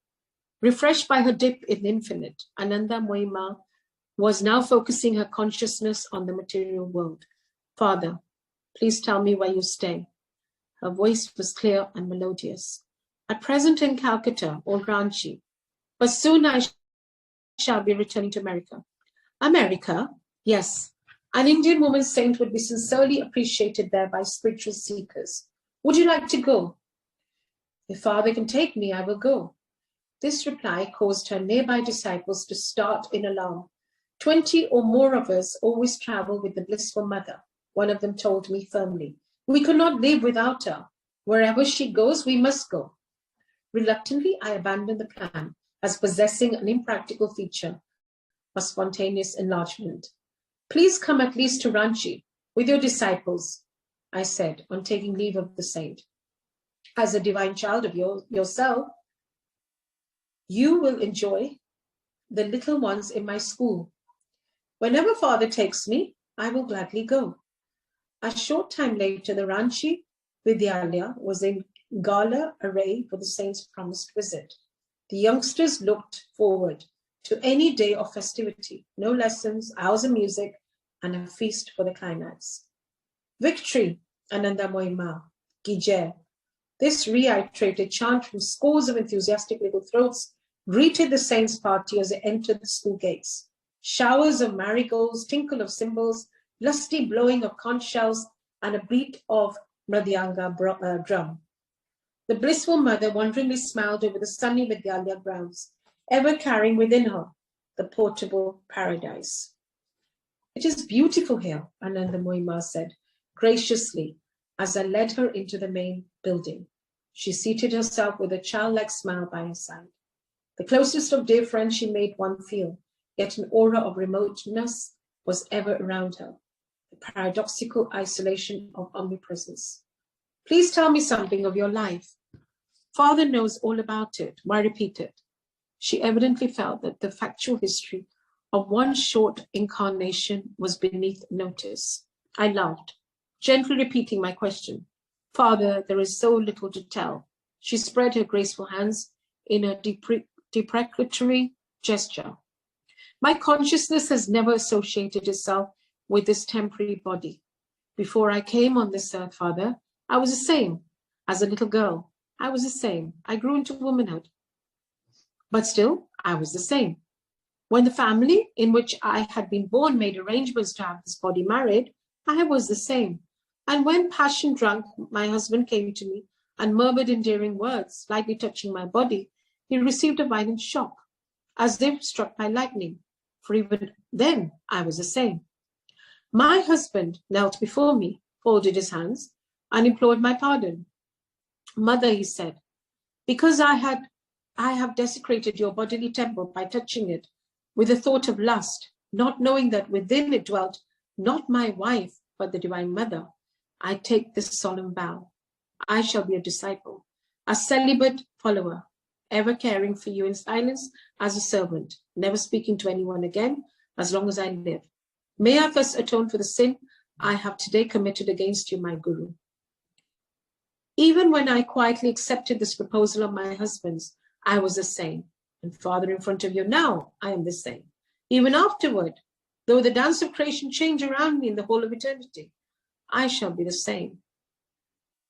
Refreshed by her dip in the infinite, Ananda Mohima was now focusing her consciousness on the material world. Father, please tell me where you stay. Her voice was clear and melodious. At present in Calcutta or Ranchi, but soon I shall be returning to America. America? Yes. An Indian woman saint would be sincerely appreciated there by spiritual seekers. Would you like to go? If Father can take me, I will go. This reply caused her nearby disciples to start in alarm. 20 or more of us always travel with the blissful mother, one of them told me firmly. We could not live without her. Wherever she goes, we must go. Reluctantly, I abandoned the plan as possessing an impractical feature of spontaneous enlargement. Please come at least to Ranchi with your disciples, I said on taking leave of the saint. As a divine child of yourself, you will enjoy the little ones in my school. Whenever Father takes me, I will gladly go. A short time later, the Ranchi Vidyalaya was in gala array for the saint's promised visit. The youngsters looked forward to any day of festivity, no lessons, hours of music, and a feast for the climax. Victory, Ananda Mohima, Ki Jai. This reiterated chant from scores of enthusiastic little throats greeted the saints' party as it entered the school gates. Showers of marigolds, tinkle of cymbals, lusty blowing of conch shells, and a beat of mridanga drum. The blissful mother wonderingly smiled over the sunny Vidyalaya grounds, ever carrying within her the portable paradise. "It is beautiful here," Anandamoyi Ma said graciously as I led her into the main building. She seated herself with a childlike smile by her side. The closest of dear friends she made one feel, yet an aura of remoteness was ever around her, the paradoxical isolation of omnipresence. "Please tell me something of your life." "Father knows all about it. Why repeat it?" She evidently felt that the factual history of one short incarnation was beneath notice. I laughed, gently repeating my question. "Father, there is so little to tell." She spread her graceful hands in a deprecatory gesture. "My consciousness has never associated itself with this temporary body. Before I came on this earth, Father, I was the same. As a little girl, I was the same. I grew into womanhood. But still, I was the same. When the family in which I had been born made arrangements to have this body married, I was the same. And when passion drunk, my husband came to me and murmured endearing words, lightly touching my body, he received a violent shock, as if struck by lightning, for even then I was the same. My husband knelt before me, folded his hands, and implored my pardon. "Mother," he said, "because I have desecrated your bodily temple by touching it with a thought of lust, not knowing that within it dwelt not my wife, but the Divine Mother, I take this solemn vow. I shall be a disciple, a celibate follower, ever caring for you in silence as a servant, never speaking to anyone again as long as I live. May I thus atone for the sin I have today committed against you, my Guru." Even when I quietly accepted this proposal of my husband's, I was the same. And Father, in front of you now, I am the same. Even afterward, though the dance of creation change around me in the whole of eternity, I shall be the same.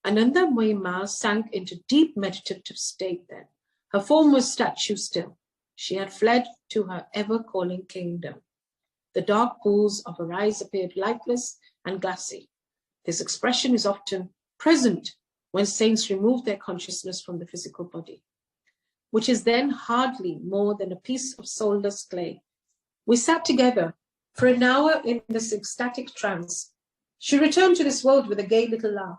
Anandamoyi Ma sank into deep meditative state then. Her form was statue still. She had fled to her ever-calling kingdom. The dark pools of her eyes appeared lifeless and glassy. This expression is often present when saints remove their consciousness from the physical body, which is then hardly more than a piece of soulless clay. We sat together for an hour in this ecstatic trance. She returned to this world with a gay little laugh.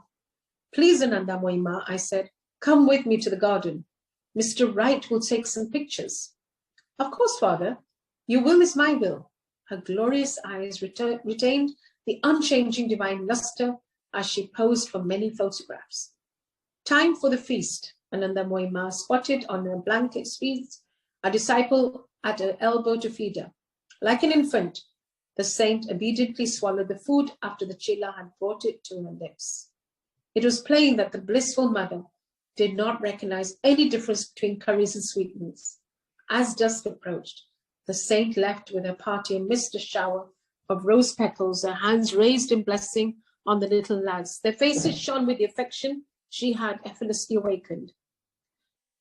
"Please, Anandamoyi Ma," I said, "come with me to the garden. Mr. Wright will take some pictures." "Of course, Father. Your will is my will." Her glorious eyes retained the unchanging divine luster as she posed for many photographs. Time for the feast. Anandamoyi Ma squatted on her blanket's feet, a disciple at her elbow to feed her. Like an infant, the saint obediently swallowed the food after the chela had brought it to her lips. It was plain that the blissful mother did not recognize any difference between curries and sweetmeats. As dusk approached, the saint left with her party amidst a shower of rose petals, her hands raised in blessing on the little lads. Their faces shone with the affection she had effortlessly awakened.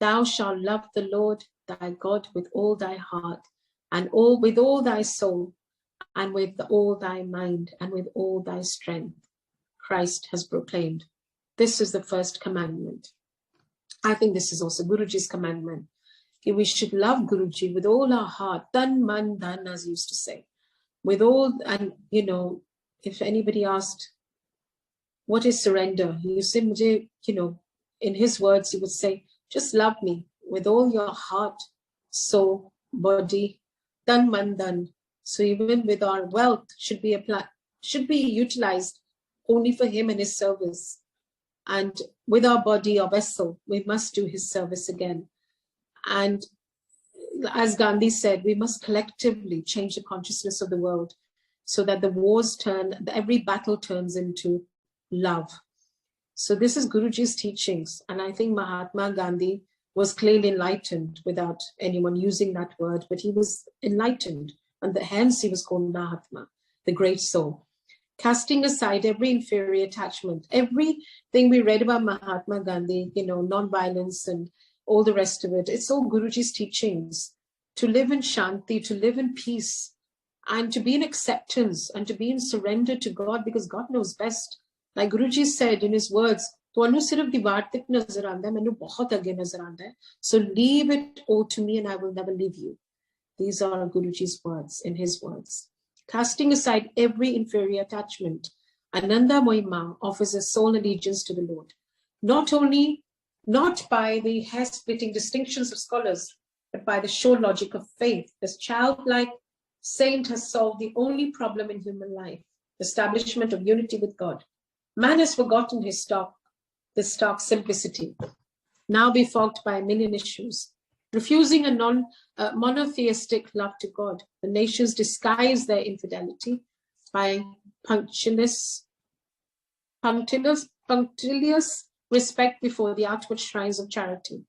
"Thou shalt love the Lord thy God with all thy heart, and with all thy soul, and with all thy mind, and with all thy strength," Christ has proclaimed. This is the first commandment. I think this is also Guruji's commandment. We should love Guruji with all our heart, tan, man, dhan, as he used to say. With all, and if anybody asked, what is surrender? He say, in his words, he would say, just love me with all your heart, soul, body, tan, man, dhan. So even with our wealth should be utilized only for him and his service. And with our body, our vessel, we must do his service again. And as Gandhi said, we must collectively change the consciousness of the world so that the wars every battle turns into love. So this is Guruji's teachings. And I think Mahatma Gandhi was clearly enlightened without anyone using that word, but he was enlightened. And hence he was called Mahatma, the great soul. casting aside every inferior attachment, everything we read about Mahatma Gandhi, non-violence and all the rest of it. It's all Guruji's teachings, to live in shanti, to live in peace, and to be in acceptance and to be in surrender to God, because God knows best. Like Guruji said in his words, "Tuanu sirf diwar tak nazar aanda hai, mainu bahut age nazar aanda hai. So leave it all to me and I will never leave you." These are Guruji's words, in his words. Casting aside every inferior attachment, Ananda Moima offers a soul allegiance to the Lord. Not by the hair-splitting distinctions of scholars, but by the sure logic of faith. This childlike saint has solved the only problem in human life, the establishment of unity with God. Man has forgotten his stark simplicity, now befogged by a million issues. Refusing a monotheistic love to God, the nations disguise their infidelity by punctilious respect before the outward shrines of charity.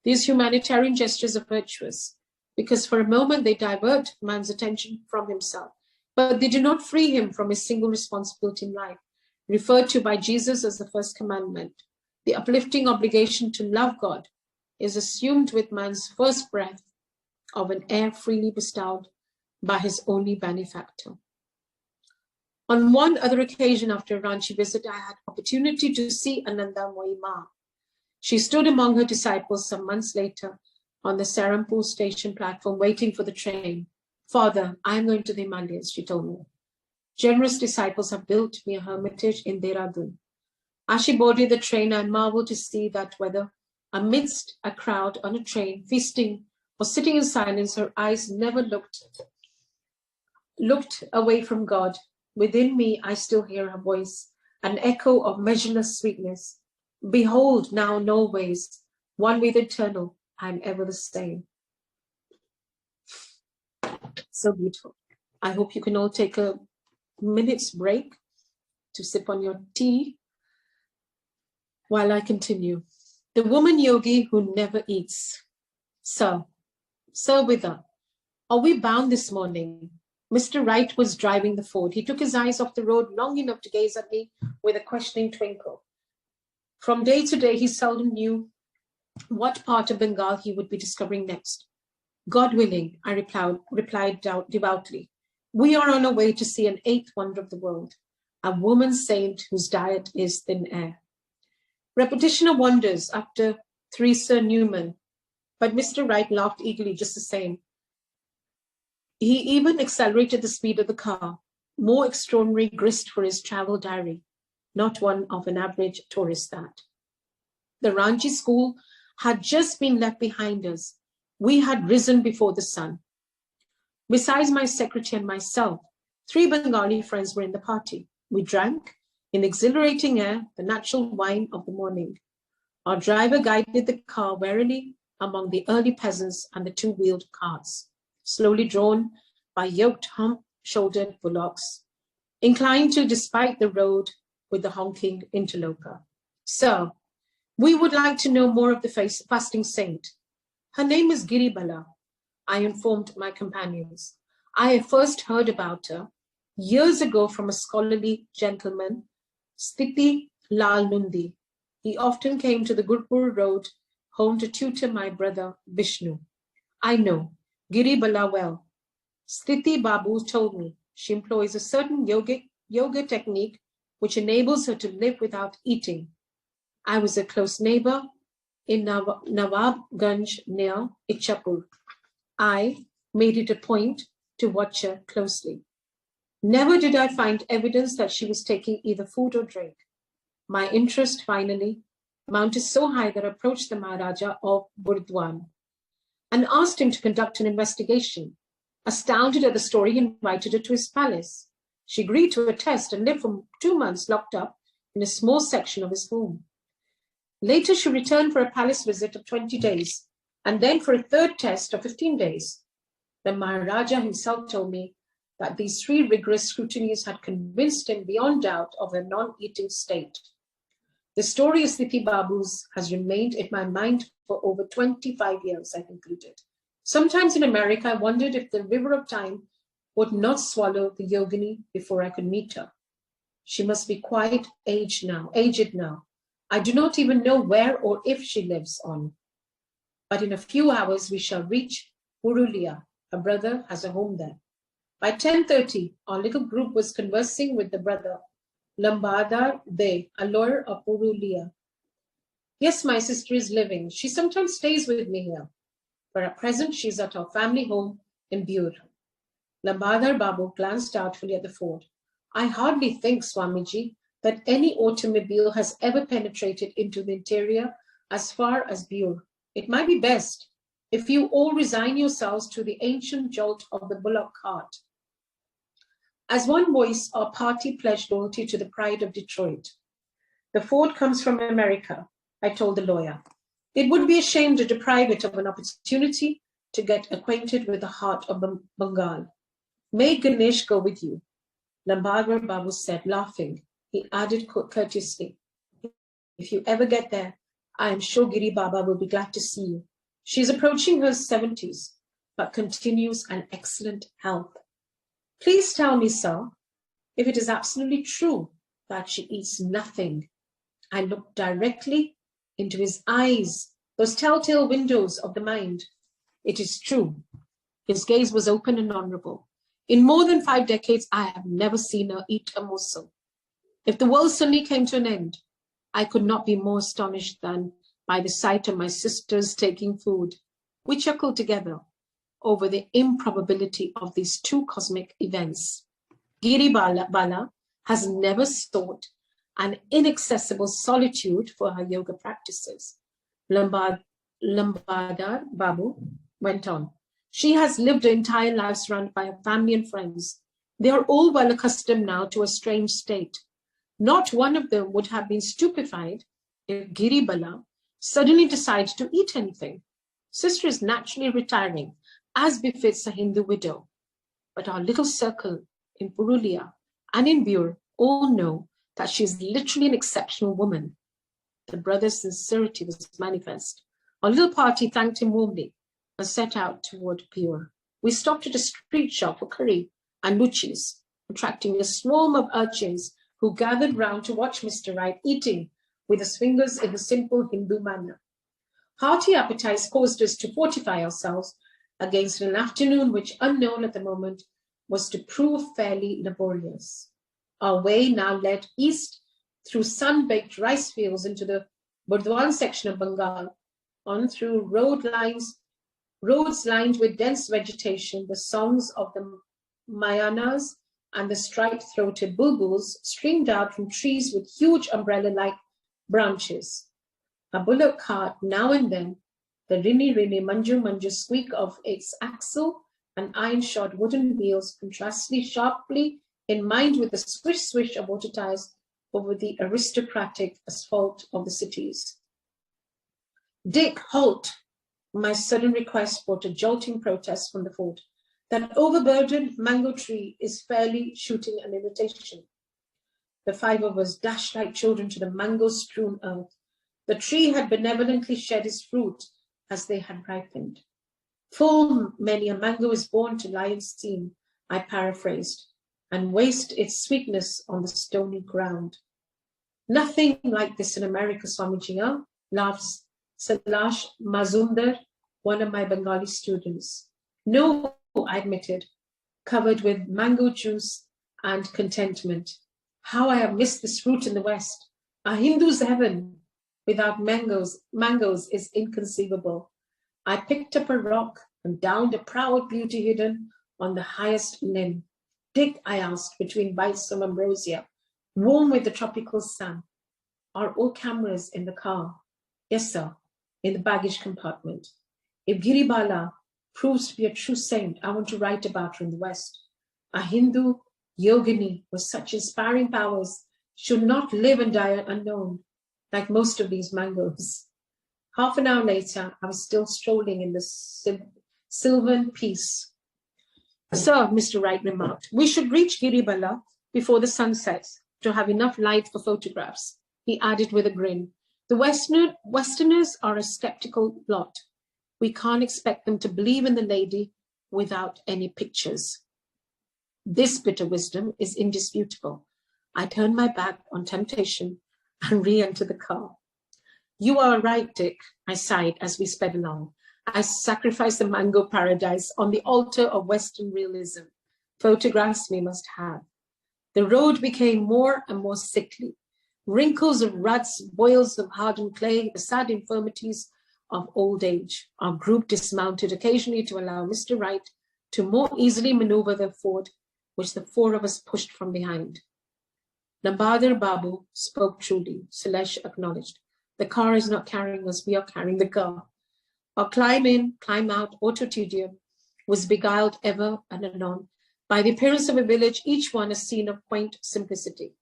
These humanitarian gestures are virtuous, because for a moment they divert man's attention from himself, but they do not free him from his single responsibility in life, referred to by Jesus as the first commandment. The uplifting obligation to love God is assumed with man's first breath of an air freely bestowed by his only benefactor. On one other occasion after a Ranchi visit, I had opportunity to see Ananda Moima. She stood among her disciples some months later on the Serampur station platform waiting for the train. "Father, I am going to the Himalayas," she told me. "Generous disciples have built me a hermitage in Dehradun." As she boarded the train, I marveled to see that whether amidst a crowd on a train, feasting or sitting in silence, her eyes never looked away from God. Within me, I still hear her voice, an echo of measureless sweetness. "Behold, now no ways, one with eternal, I am ever the same." So beautiful. I hope you can all take a minute's break to sip on your tea while I continue. The woman yogi who never eats. "Sir, Whither? Are we bound this morning?" Mr. Wright was driving the Ford. He took his eyes off the road long enough to gaze at me with a questioning twinkle. From day to day, he seldom knew what part of Bengal he would be discovering next. "God willing," I replied devoutly. "We are on our way to see an eighth wonder of the world, a woman saint whose diet is thin air." Repetition of wonders after Theresa Newman, but Mr. Wright laughed eagerly just the same. He even accelerated the speed of the car. More extraordinary grist for his travel diary, not one of an average tourist that. The Ranchi school had just been left behind us. We had risen before the sun. Besides my secretary and myself, 3 Bengali friends were in the party. We drank, in exhilarating air, the natural wine of the morning. Our driver guided the car warily among the early peasants and the 2-wheeled carts, slowly drawn by yoked hump-shouldered bullocks, inclined to despite the road with the honking interloper. "Sir, we would like to know more of the fasting saint." "Her name is Giribala," I informed my companions. "I first heard about her years ago from a scholarly gentleman, Sthiti Lal Nundi. He often came to the Gurpur road home to tutor my brother Vishnu. I know Giribala well. Sthiti Babu told me she employs a certain yoga technique which enables her to live without eating. I was a close neighbor in Nawabganj near Ichapur. I made it a point to watch her closely. Never did I find evidence that she was taking either food or drink. My interest finally mounted so high that I approached the Maharaja of Burdwan and asked him to conduct an investigation. Astounded at the story, he invited her to his palace. She agreed to a test and lived for 2 months locked up in a small section of his home. Later, she returned for a palace visit of 20 days and then for a third test of 15 days. The Maharaja himself told me that these 3 rigorous scrutinies had convinced him beyond doubt of her non-eating state. The story of Sthiti Babu's has remained in my mind for over 25 years, I concluded. Sometimes in America, I wondered if the river of time would not swallow the yogini before I could meet her. She must be quite aged now. I do not even know where or if she lives on. But in a few hours we shall reach Purulia. Her brother has a home there. By 10:30, our little group was conversing with the brother, Lambada De, a lawyer of Purulia. Yes, my sister is living. She sometimes stays with me here, but at present she is at our family home in Bur. Lambadar Babu glanced doubtfully at the fort. I hardly think, Swamiji, that any automobile has ever penetrated into the interior as far as Bur. It might be best if you all resign yourselves to the ancient jolt of the bullock cart. As one voice, our party pledged loyalty to the pride of Detroit. The fort comes from America, I told the lawyer. It would be a shame to deprive it of an opportunity to get acquainted with the heart of Bengal. May Ganesh go with you, Lambadar Babu said, laughing. He added courteously, if you ever get there, I am sure Giri Baba will be glad to see you. She is approaching her 70s, but continues in excellent health. Please tell me, sir, if it is absolutely true that she eats nothing. I looked directly into his eyes, those telltale windows of the mind. It is true. His gaze was open and honorable. In more than 5 decades, I have never seen her eat a morsel. If the world suddenly came to an end, I could not be more astonished than by the sight of my sisters taking food. We chuckled together over the improbability of these two cosmic events. Giri Bala has never sought an inaccessible solitude for her yoga practices. Lambadar Babu went on. She has lived her entire life surrounded by her family and friends. They are all well accustomed now to a strange state. Not one of them would have been stupefied if Giri Bala suddenly decided to eat anything. Sister is naturally retiring, as befits a Hindu widow. But our little circle in Purulia and in Bur all know that she is literally an exceptional woman. The brother's sincerity was manifest. Our little party thanked him warmly and set out toward Bur. We stopped at a street shop for curry and luchis, attracting a swarm of urchins who gathered round to watch Mr. Wright eating with his fingers in the simple Hindu manner. Hearty appetites caused us to fortify ourselves against an afternoon which, unknown at the moment, was to prove fairly laborious. Our way now led east through sun-baked rice fields into the Burdwan section of Bengal, on through roads lined with dense vegetation. The songs of the Mayanas and the striped-throated bulbuls streamed out from trees with huge umbrella-like branches. A bullock cart, now and then, the rinny manju squeak of its axle and iron-shod wooden wheels contrasted sharply in mind with the swish of water tires over the aristocratic asphalt of the cities. Dick, halt! My sudden request brought a jolting protest from the fort. That overburdened mango tree is fairly shooting an invitation. The 5 of us dashed like children to the mango-strewn earth. The tree had benevolently shed its fruit as they had ripened. Full many a mango is born to lie unseen, I paraphrased, and waste its sweetness on the stony ground. Nothing like this in America, Swamiji, laughs Salash Mazumdar, one of my Bengali students. No, I admitted, covered with mango juice and contentment. How I have missed this fruit in the West. A Hindu's heaven without mangoes is inconceivable. I picked up a rock and downed a proud beauty hidden on the highest limb. Dick, I asked, between bites of ambrosia, warm with the tropical sun. Are all cameras in the car? Yes, sir, in the baggage compartment. If Giribala proves to be a true saint, I want to write about her in the West. A Hindu yogini with such inspiring powers should not live and die unknown, like most of these mangoes. Half an hour later, I was still strolling in the sylvan peace. Sir, Mr. Wright remarked, we should reach Giribala before the sun sets to have enough light for photographs. He added with a grin, the Westerners are a skeptical lot. We can't expect them to believe in the lady without any pictures. This bit of wisdom is indisputable. I turned my back on temptation and re-entered the car. You are right, Dick, I sighed as we sped along. I sacrificed the mango paradise on the altar of Western realism. Photographs we must have. The road became more and more sickly. Wrinkles of ruts, boils of hardened clay, the sad infirmities of old age. Our group dismounted occasionally to allow Mr. Wright to more easily maneuver the Ford, which the four of us pushed from behind. Lambadar Babu spoke truly, Sulesh acknowledged. The car is not carrying us, we are carrying the car. Our climb in, climb out, autotedium was beguiled ever and anon by the appearance of a village, each one a scene of quaint simplicity.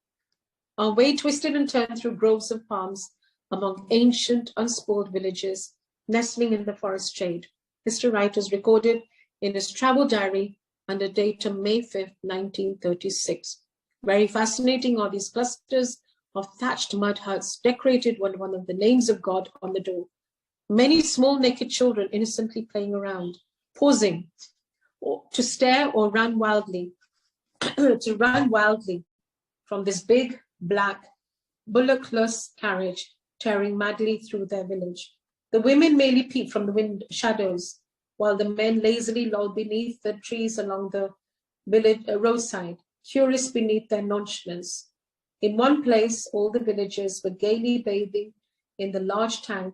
Our way twisted and turned through groves of palms among ancient, unspoiled villages, nestling in the forest shade. Mr. Wright has recorded in his travel diary under date of May 5th, 1936. Very fascinating are these clusters of thatched mud huts decorated with one of the names of God on the door. Many small naked children innocently playing around, pausing to stare or run wildly, from this big, black, bullockless carriage tearing madly through their village. The women merely peep from the shadows, while the men lazily loll beneath the trees along the village roadside, curious beneath their nonchalance. In one place, all the villagers were gaily bathing in the large tank,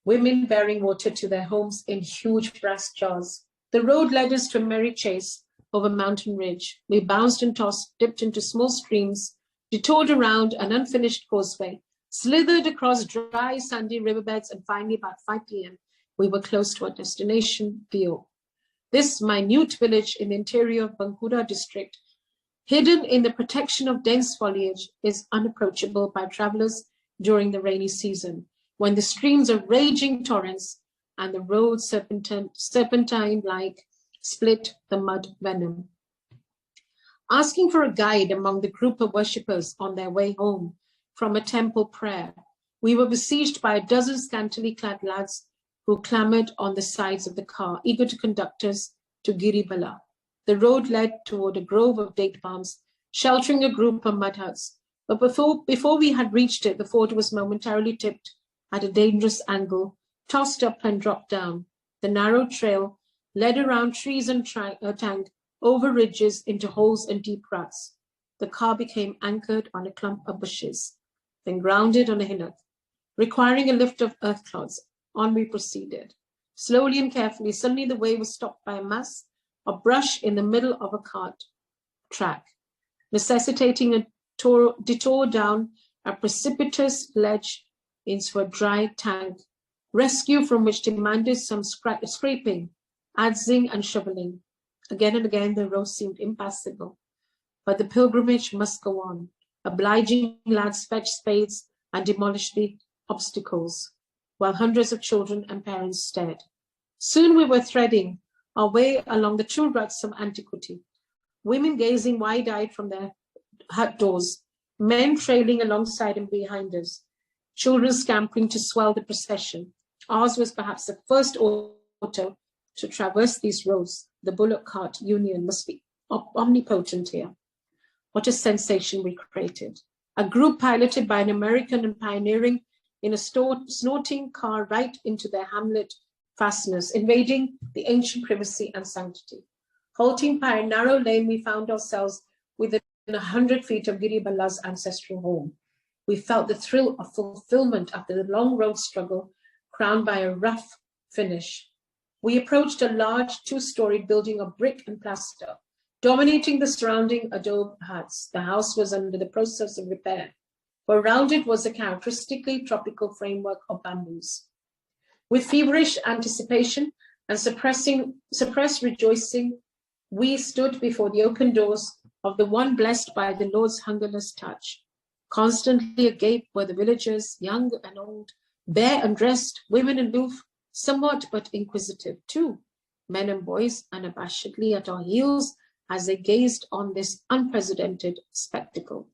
women bearing water to their homes in huge brass jars. The road led us to a merry chase over mountain ridge. We bounced and tossed, dipped into small streams, detoured around an unfinished causeway, slithered across dry, sandy riverbeds, and finally, about 5 p.m., we were close to our destination, Bio. This minute village in the interior of Bankura district, hidden in the protection of dense foliage, is unapproachable by travelers during the rainy season, when the streams are raging torrents and the road serpentine-like split the mud venom. Asking for a guide among the group of worshippers on their way home from a temple prayer, we were besieged by a dozen scantily clad lads who clamored on the sides of the car, eager to conduct us to Giribala. The road led toward a grove of date palms, sheltering a group of mud huts. But before we had reached it, the fort was momentarily tipped at a dangerous angle, tossed up and dropped down. The narrow trail led around trees and tank, over ridges into holes and deep ruts. The car became anchored on a clump of bushes, then grounded on a hillock. Requiring a lift of earth clods, on we proceeded. Slowly and carefully, suddenly the way was stopped by a mass of brush in the middle of a cart track, necessitating a detour down a precipitous ledge into a dry tank, rescue from which demanded some scraping, adzing, and shoveling. Again and again, the road seemed impassable, but the pilgrimage must go on. Obliging lads fetched spades and demolished the obstacles, while hundreds of children and parents stared. Soon we were threading our way along the true ruts of antiquity, women gazing wide-eyed from their hut doors, men trailing alongside and behind us, children scampering to swell the procession. Ours was perhaps the first auto to traverse these roads. The bullock cart union must be omnipotent here. What a sensation we created. A group piloted by an American and pioneering in a snorting car right into their hamlet fastness, invading the ancient privacy and sanctity. Halting by a narrow lane, we found ourselves within 100 feet of Giribala's ancestral home. We felt the thrill of fulfillment after the long road struggle, crowned by a rough finish. We approached a large two-storied building of brick and plaster, dominating the surrounding adobe huts. The house was under the process of repair, for around it was a characteristically tropical framework of bamboos. With feverish anticipation and suppressed rejoicing, we stood before the open doors of the one blessed by the Lord's hungerless touch. Constantly agape were the villagers, young and old, bare and dressed, women aloof, somewhat but inquisitive too, men and boys unabashedly at our heels as they gazed on this unprecedented spectacle.